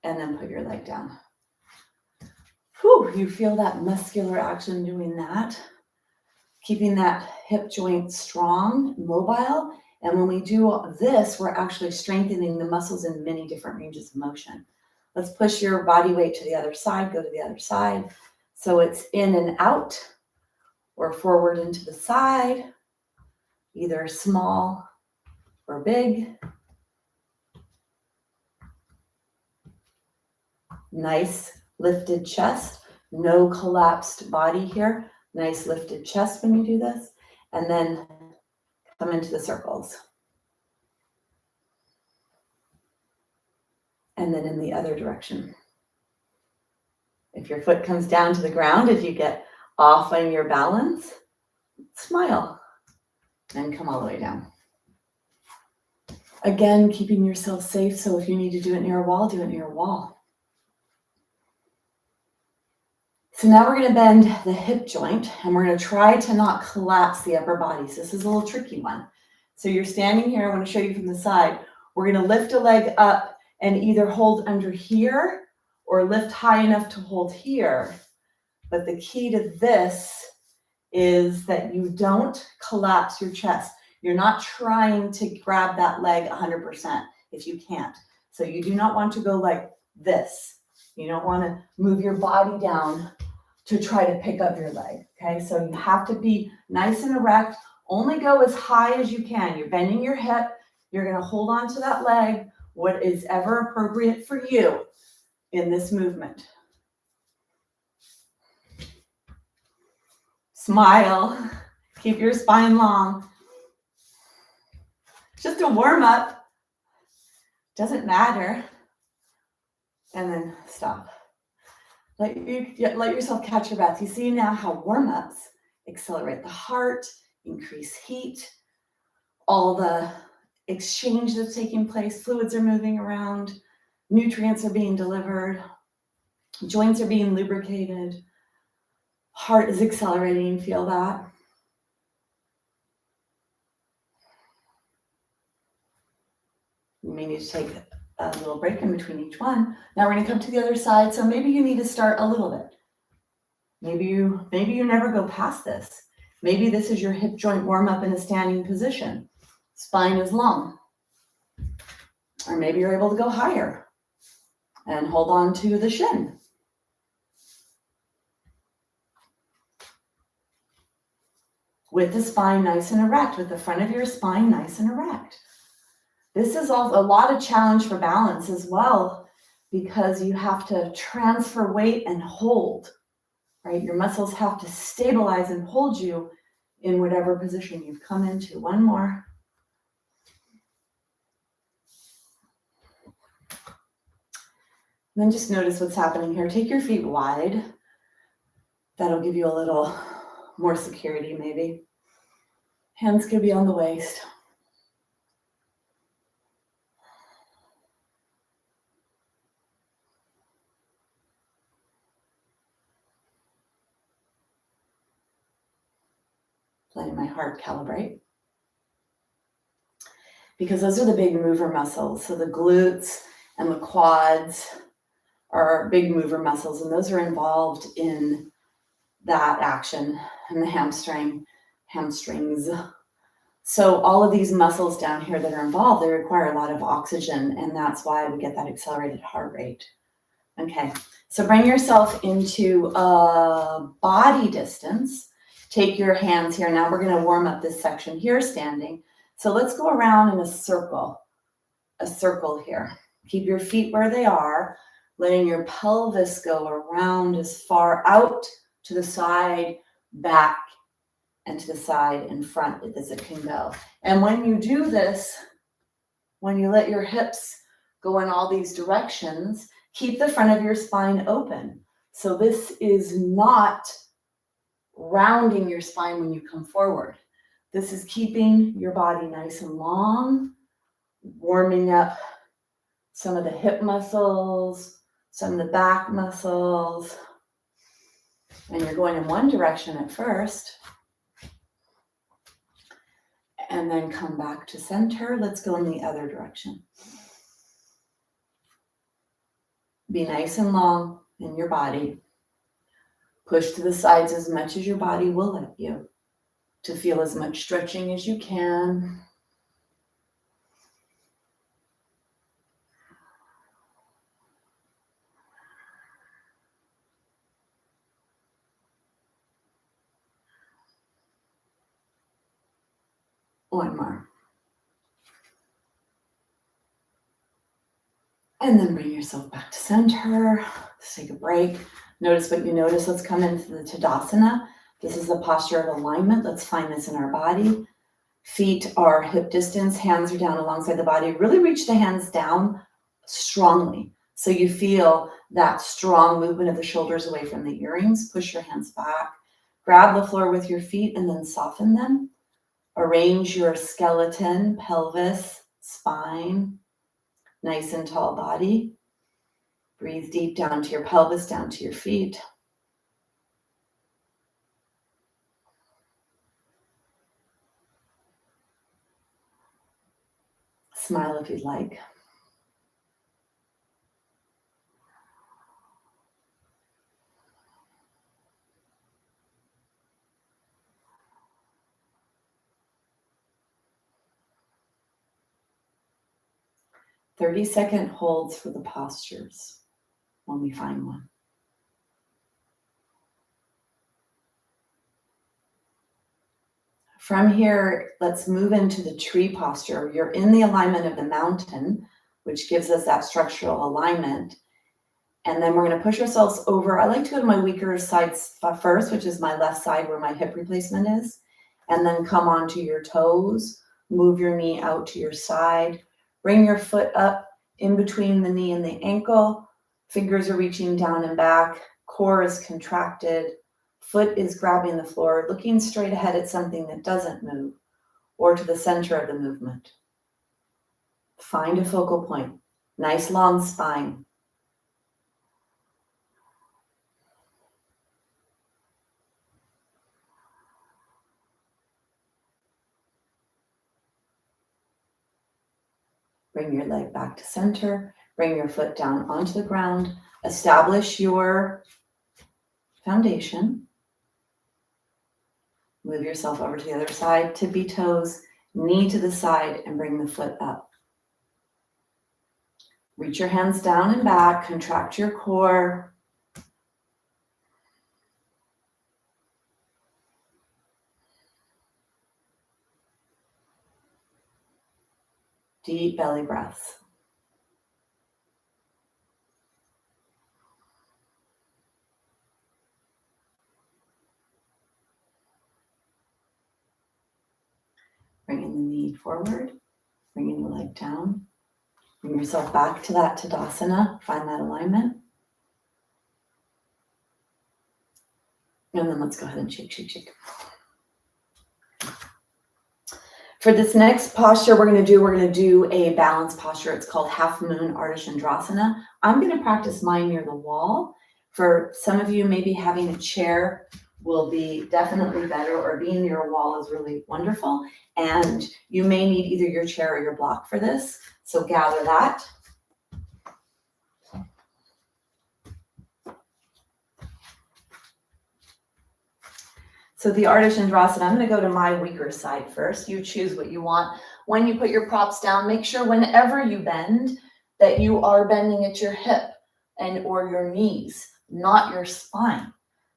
Speaker 1: and then put your leg down. Whew, you feel that muscular action doing that, keeping that hip joint strong, mobile. And when we do this, we're actually strengthening the muscles in many different ranges of motion. Let's push your body weight to the other side, go to the other side. So it's in and out, or forward into the side, either small or big. Nice lifted chest, no collapsed body here. Nice lifted chest when you do this. And then come into the circles. And then in the other direction. If your foot comes down to the ground, if you get off on your balance, smile and come all the way down. Again, keeping yourself safe. So if you need to do it near a wall, do it near a wall. So now we're going to bend the hip joint, and we're going to try to not collapse the upper body. So this is a little tricky one. So you're standing here. I want to show you from the side. We're going to lift a leg up and either hold under here or lift high enough to hold here. But the key to this is that you don't collapse your chest. You're not trying to grab that leg 100% if you can't. So you do not want to go like this. You don't want to move your body down to try to pick up your leg. Okay, so you have to be nice and erect. Only go as high as you can. You're bending your hip. You're going to hold on to that leg, what is ever appropriate for you in this movement. Smile. Keep your spine long. Just a warm up. Doesn't matter. And then stop. Let yourself catch your breath. You see now how warm-ups accelerate the heart, increase heat, all the exchange that's taking place, fluids are moving around, nutrients are being delivered, joints are being lubricated, heart is accelerating, feel that. You may need to take a little break in between each one. Now we're going to come to the other side. So maybe you need to start a little bit. Maybe you never go past this. Maybe this is your hip joint warm up in a standing position. Spine is long. Or maybe you're able to go higher and hold on to the shin. With the spine nice and erect, with the front of your spine nice and erect. This is also a lot of challenge for balance as well, because you have to transfer weight and hold, right? Your muscles have to stabilize and hold you in whatever position you've come into. One more. And then just notice what's happening here. Take your feet wide. That'll give you a little more security maybe. Hands could be on the waist. letting my heart calibrate. Because those are the big mover muscles. So the glutes and the quads are big mover muscles, and those are involved in that action, and the hamstrings. So all of these muscles down here that are involved, they require a lot of oxygen, and that's why we get that accelerated heart rate. Okay, so bring yourself into a body distance. Take your hands here. Now we're going to warm up this section here standing. So let's go around in a circle here. Keep your feet where they are, letting your pelvis go around as far out to the side, back, and to the side and front as it can go. And when you do this, when you let your hips go in all these directions, keep the front of your spine open. So this is not rounding your spine when you come forward. This is keeping your body nice and long, warming up some of the hip muscles, some of the back muscles. And you're going in one direction at first. And then come back to center. Let's go in the other direction. Be nice and long in your body. Push to the sides as much as your body will let you to feel as much stretching as you can. One more. And then bring yourself back to center. Let's take a break. Notice what you notice. Let's come into the Tadasana. This is the posture of alignment. Let's find this in our body. Feet are hip distance. Hands are down alongside the body. Really reach the hands down strongly. So you feel that strong movement of the shoulders away from the earrings. Push your hands back. Grab the floor with your feet and then soften them. Arrange your skeleton, pelvis, spine. Nice and tall body. Breathe deep down to your pelvis, down to your feet. Smile if you'd like. "30-second holds for the postures when we find one. From here, let's move into the tree posture. You're in the alignment of the mountain, which gives us that structural alignment. And then we're going to push ourselves over. I like to go to my weaker side first, which is my left side where my hip replacement is. And then come onto your toes. Move your knee out to your side. Bring your foot up in between the knee and the ankle. Fingers are reaching down and back. Core is contracted. Foot is grabbing the floor, looking straight ahead at something that doesn't move, or to the center of the movement. Find a focal point. Nice long spine. Bring your leg back to center. Bring your foot down onto the ground. Establish your foundation. Move yourself over to the other side. Tippy toes, knee to the side, and bring the foot up. Reach your hands down and back. Contract your core. Deep belly breaths. Bringing the knee forward, bringing the leg down. Bring yourself back to that Tadasana. Find that alignment. And then let's go ahead and shake, shake, shake. For this next posture we're going to do a balance posture. It's called Half Moon Ardha Chandrasana. I'm going to practice mine near the wall. For some of you, maybe having a chair will be definitely better, or being near a wall is really wonderful. And you may need either your chair or your block for this. So gather that. So the artist Indrasana, I'm going to go to my weaker side first. You choose what you want. When you put your props down, make sure whenever you bend that you are bending at your hip and or your knees, not your spine.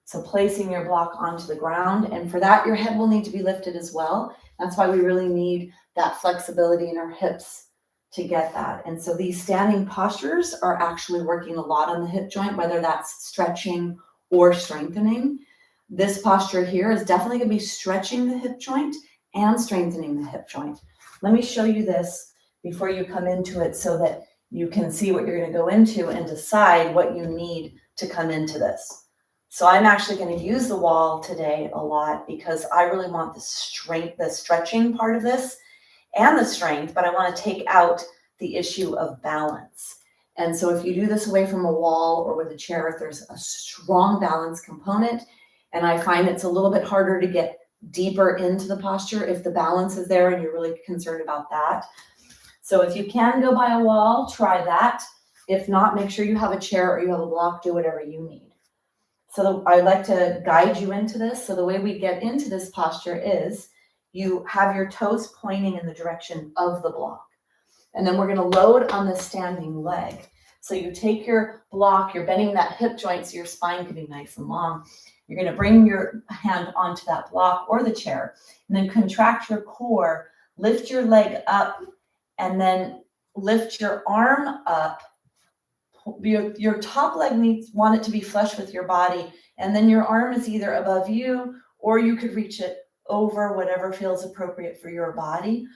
Speaker 1: So placing your block onto the ground, and for that your head will need to be lifted as well. That's why we really need that flexibility in our hips to get that. And so these standing postures are actually working a lot on the hip joint, whether that's stretching or strengthening. This posture here is definitely going to be stretching the hip joint and strengthening the hip joint. Let me show you this before you come into it so that you can see what you're going to go into and decide what you need to come into this. So I'm actually going to use the wall today a lot because I really want the strength, the stretching part of this and the strength, but I want to take out the issue of balance. And so if you do this away from a wall or with a chair, if there's a strong balance component, and I find it's a little bit harder to get deeper into the posture if the balance is there and you're really concerned about that. So if you can go by a wall, try that. If not, make sure you have a chair or you have a block, do whatever you need. So I'd like to guide you into this. So the way we get into this posture is you have your toes pointing in the direction of the block. And then we're going to load on the standing leg. So you take your block, you're bending that hip joint so your spine can be nice and long. You're going to bring your hand onto that block or the chair, and then contract your core, lift your leg up, and then lift your arm up. Your top leg want it to be flush with your body, and then your arm is either above you or you could reach it over, whatever feels appropriate for your body.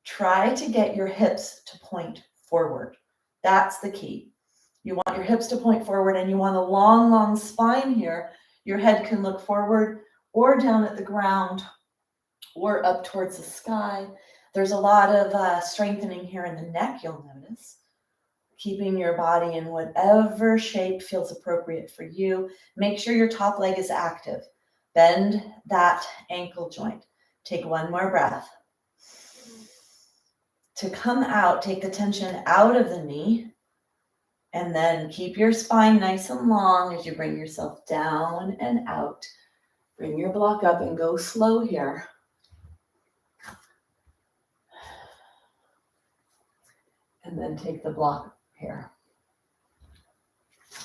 Speaker 1: Try to get your hips to point forward. That's the key. You want your hips to point forward, and you want a long, long spine here. Your head can look forward or down at the ground or up towards the sky. There's a lot of strengthening here in the neck, you'll notice. Keeping your body in whatever shape feels appropriate for you. Make sure your top leg is active. Bend that ankle joint. Take one more breath. To come out, take the tension out of the knee. And then keep your spine nice and long as you bring yourself down and out. Bring your block up and go slow here. And then take the block here.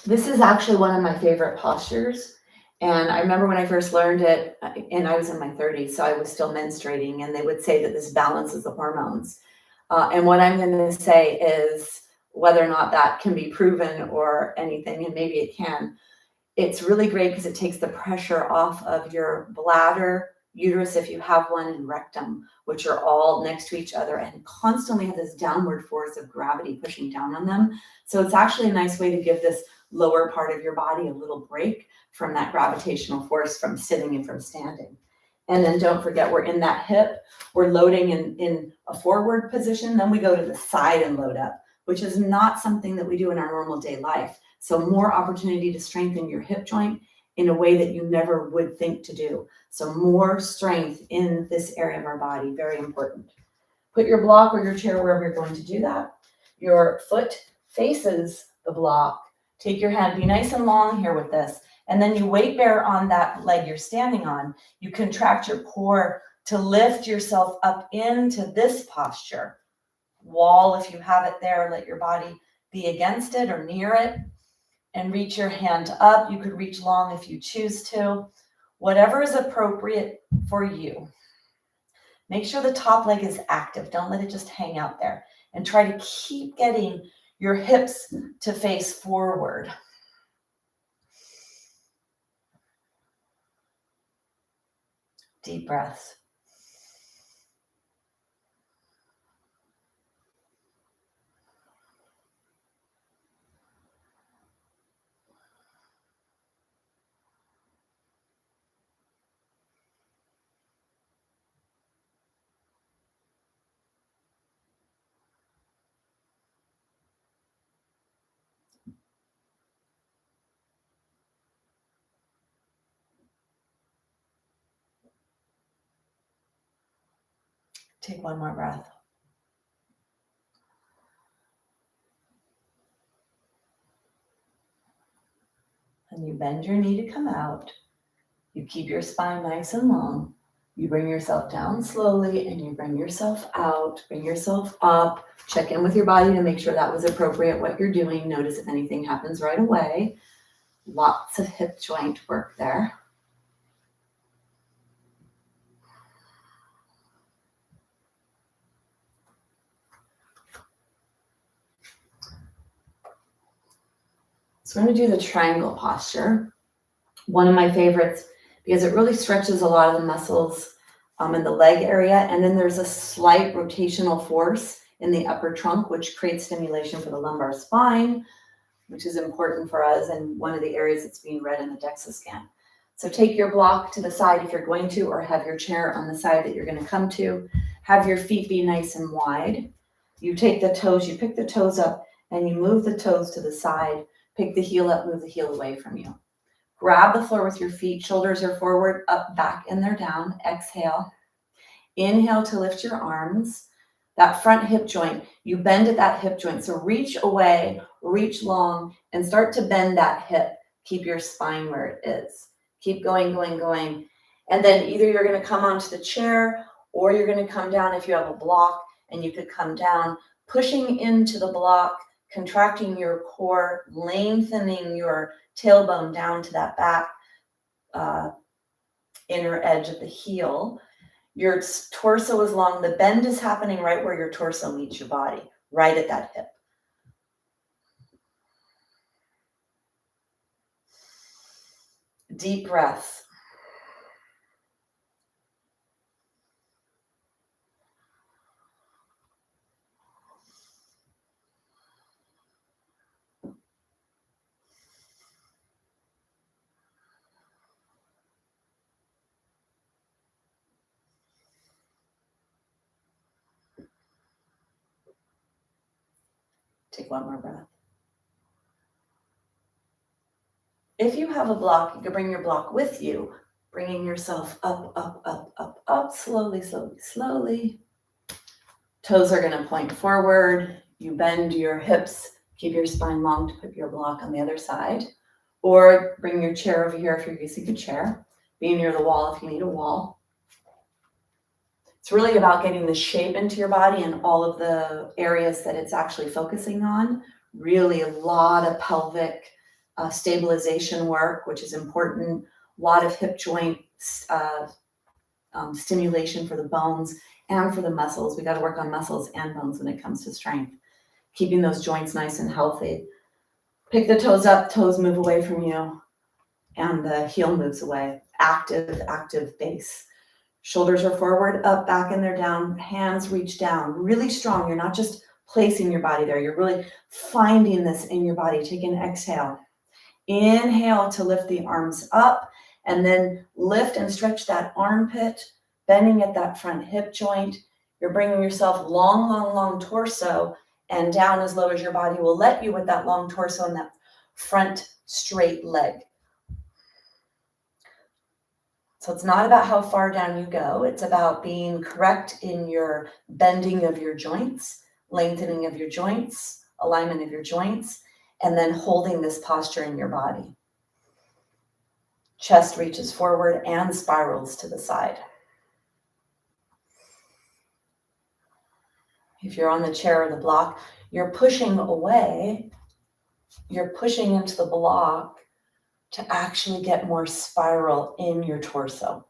Speaker 1: This is actually one of my favorite postures. And I remember when I first learned it, and I was in my 30s, so I was still menstruating, and they would say that this balances the hormones. And what I'm going to say is, whether or not that can be proven or anything, and maybe it can, it's really great because it takes the pressure off of your bladder, uterus if you have one, and rectum, which are all next to each other and constantly have this downward force of gravity pushing down on them. So it's actually a nice way to give this lower part of your body a little break from that gravitational force from sitting and from standing. And then don't forget, we're in that hip, we're loading in a forward position, then we go to the side and load up, which is not something that we do in our normal day life. So more opportunity to strengthen your hip joint in a way that you never would think to do. So more strength in this area of our body, very important. Put your block or your chair wherever you're going to do that. Your foot faces the block. Take your hand, be nice and long here with this. And then you weight bear on that leg you're standing on. You contract your core to lift yourself up into this posture. Wall, if you have it there, let your body be against it or near it, and reach your hand up. You could reach long if you choose to, whatever is appropriate for you. Make sure the top leg is active. Don't let it just hang out there, and try to keep getting your hips to face forward. Deep breaths. Take one more breath. And you bend your knee to come out. You keep your spine nice and long. You bring yourself down slowly and you bring yourself out, bring yourself up. Check in with your body to make sure that was appropriate, what you're doing. Notice if anything happens right away. Lots of hip joint work there. So we're going to do the triangle posture. One of my favorites because it really stretches a lot of the muscles in the leg area. And then there's a slight rotational force in the upper trunk, which creates stimulation for the lumbar spine, which is important for us and one of the areas that's being read in the DEXA scan. So take your block to the side if you're going to, or have your chair on the side that you're going to come to. Have your feet be nice and wide. You take the toes, you pick the toes up and you move the toes to the side. Pick the heel up, move the heel away from you. Grab the floor with your feet, shoulders are forward, up, back, and they're down. Exhale. Inhale to lift your arms. That front hip joint, you bend at that hip joint. So reach away, reach long, and start to bend that hip. Keep your spine where it is. Keep going, going, going. And then either you're going to come onto the chair or you're going to come down if you have a block, and you could come down, pushing into the block, contracting your core, lengthening your tailbone down to that back inner edge of the heel. Your torso is long. The bend is happening right where your torso meets your body, right at that hip. Deep breaths. Take one more breath. If you have a block, you can bring your block with you, bringing yourself up, up, up, up, up, slowly, slowly, slowly. Toes are going to point forward. You bend your hips, keep your spine long to put your block on the other side. Or bring your chair over here if you're using a chair. Be near the wall if you need a wall. It's really about getting the shape into your body and all of the areas that it's actually focusing on. Really a lot of pelvic stabilization work, which is important. A lot of hip joint stimulation for the bones and for the muscles. We got to work on muscles and bones when it comes to strength. Keeping those joints nice and healthy. Pick the toes up, toes move away from you, and the heel moves away. Active, active base. Shoulders are forward, up, back, and they're down. Hands reach down, really strong. You're not just placing your body there. You're really finding this in your body. Take an exhale. Inhale to lift the arms up, and then lift and stretch that armpit, bending at that front hip joint. You're bringing yourself long, long, long torso and down as low as your body will let you with that long torso and that front straight leg. So it's not about how far down you go. It's about being correct in your bending of your joints, lengthening of your joints, alignment of your joints, and then holding this posture in your body. Chest reaches forward and spirals to the side. If you're on the chair or the block, you're pushing away. You're pushing into the block to actually get more spiral in your torso.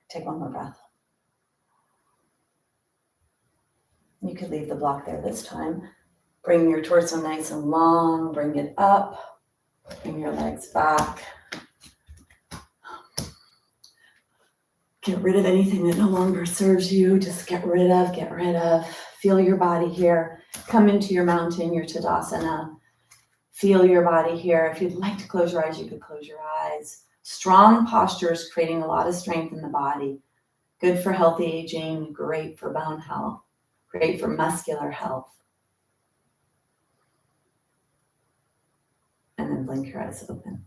Speaker 1: Take one more breath. You could leave the block there this time. Bring your torso nice and long, bring it up, bring your legs back. Get rid of anything that no longer serves you. Just get rid of. Feel your body here. Come into your mountain, your Tadasana. Feel your body here. If you'd like to close your eyes, you could close your eyes. Strong postures, creating a lot of strength in the body. Good for healthy aging, great for bone health. great for muscular health. And then blink your eyes open.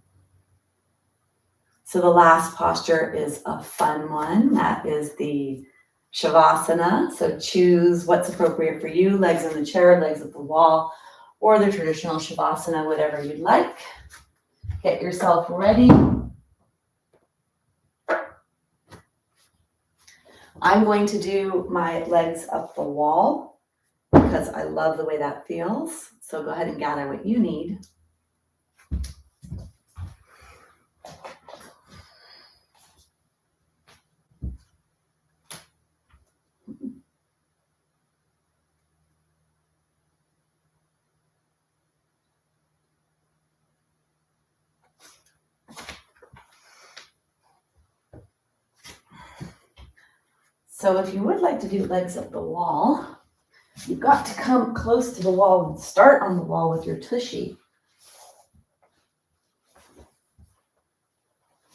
Speaker 1: So the last posture is a fun one. That is the Shavasana. So choose what's appropriate for you. Legs in the chair, legs at the wall, or the traditional Shavasana, whatever you'd like. Get yourself ready. I'm going to do my legs up the wall because I love the way that feels. So go ahead and gather what you need. So if you would like to do legs up the wall, you've got to come close to the wall and start on the wall with your tushy.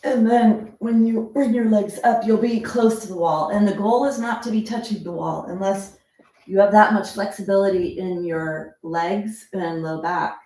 Speaker 1: And then when you bring your legs up, you'll be close to the wall. And the goal is not to be touching the wall unless you have that much flexibility in your legs and low back.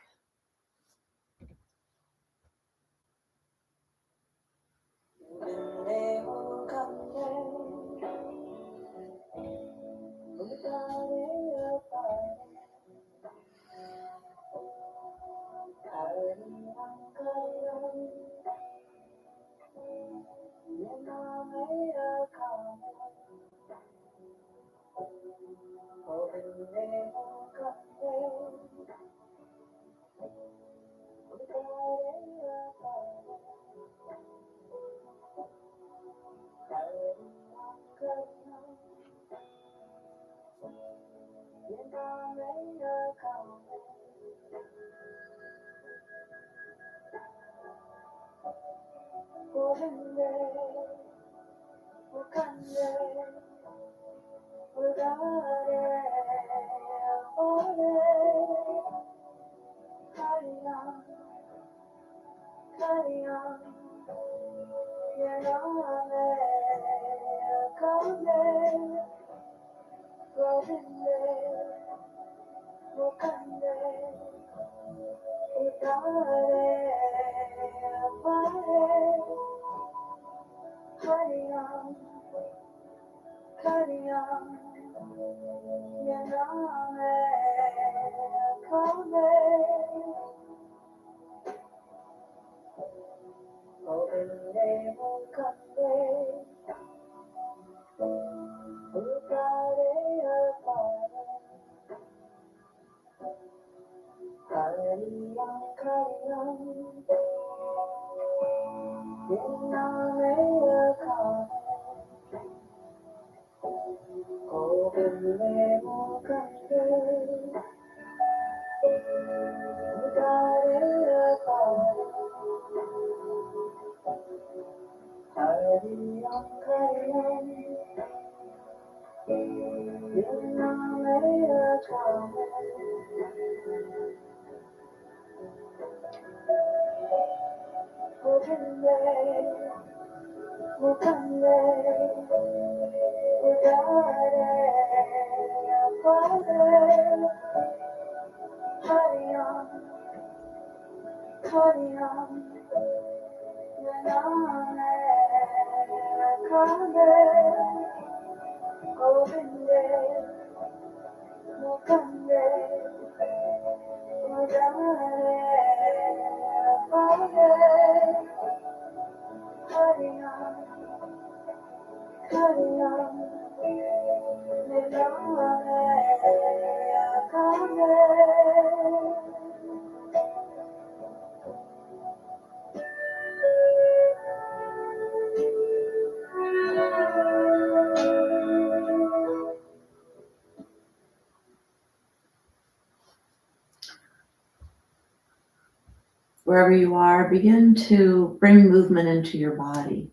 Speaker 1: Wherever you are, begin to bring movement into your body.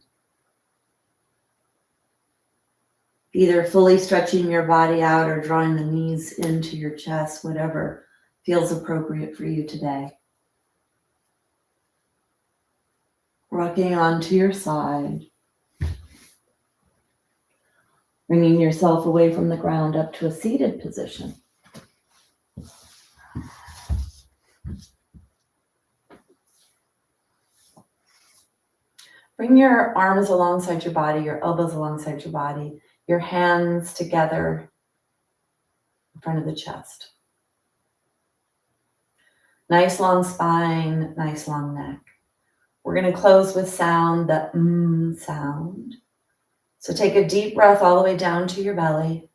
Speaker 1: Either fully stretching your body out or drawing the knees into your chest, whatever feels appropriate for you today. Rocking onto your side.
Speaker 2: Bringing yourself away from the ground up to a seated position.
Speaker 1: Bring your arms alongside your body, your elbows alongside your body, your hands together in front of the chest. Nice long spine, nice long neck. We're going to close with sound, the sound. So take a deep breath all the way down to your belly.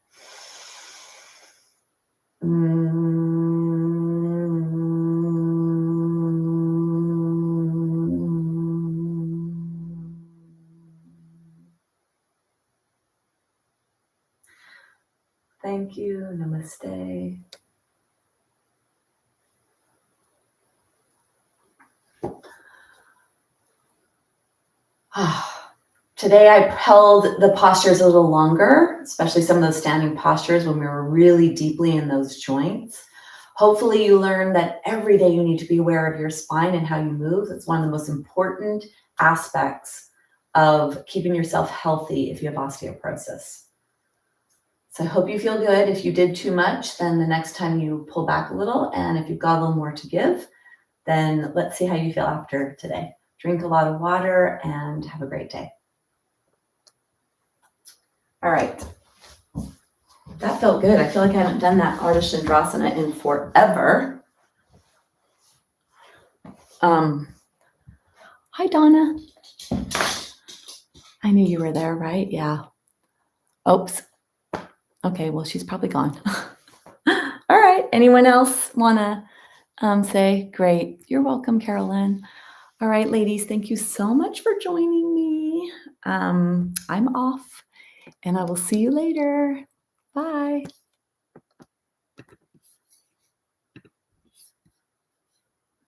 Speaker 1: Thank you. Namaste. Today I held the postures a little longer, especially some of those standing postures when we were really deeply in those joints. Hopefully you learned that every day you need to be aware of your spine and how you move. It's one of the most important aspects of keeping yourself healthy if you have osteoporosis. So I hope you feel good. If you did too much, then the next time you pull back a little, and if you've got a little more to give, then let's see how you feel after today. Drink a lot of water and have a great day. All right. That felt good. I feel like I haven't done that Ardha Chandrasana in forever. Hi, Donna. I knew you were there, right? Yeah. Oops. Okay, well, she's probably gone. All right. Anyone else want to say? Great. You're welcome, Carolyn. All right, ladies, thank you so much for joining me. I'm off, and I will see you later. Bye.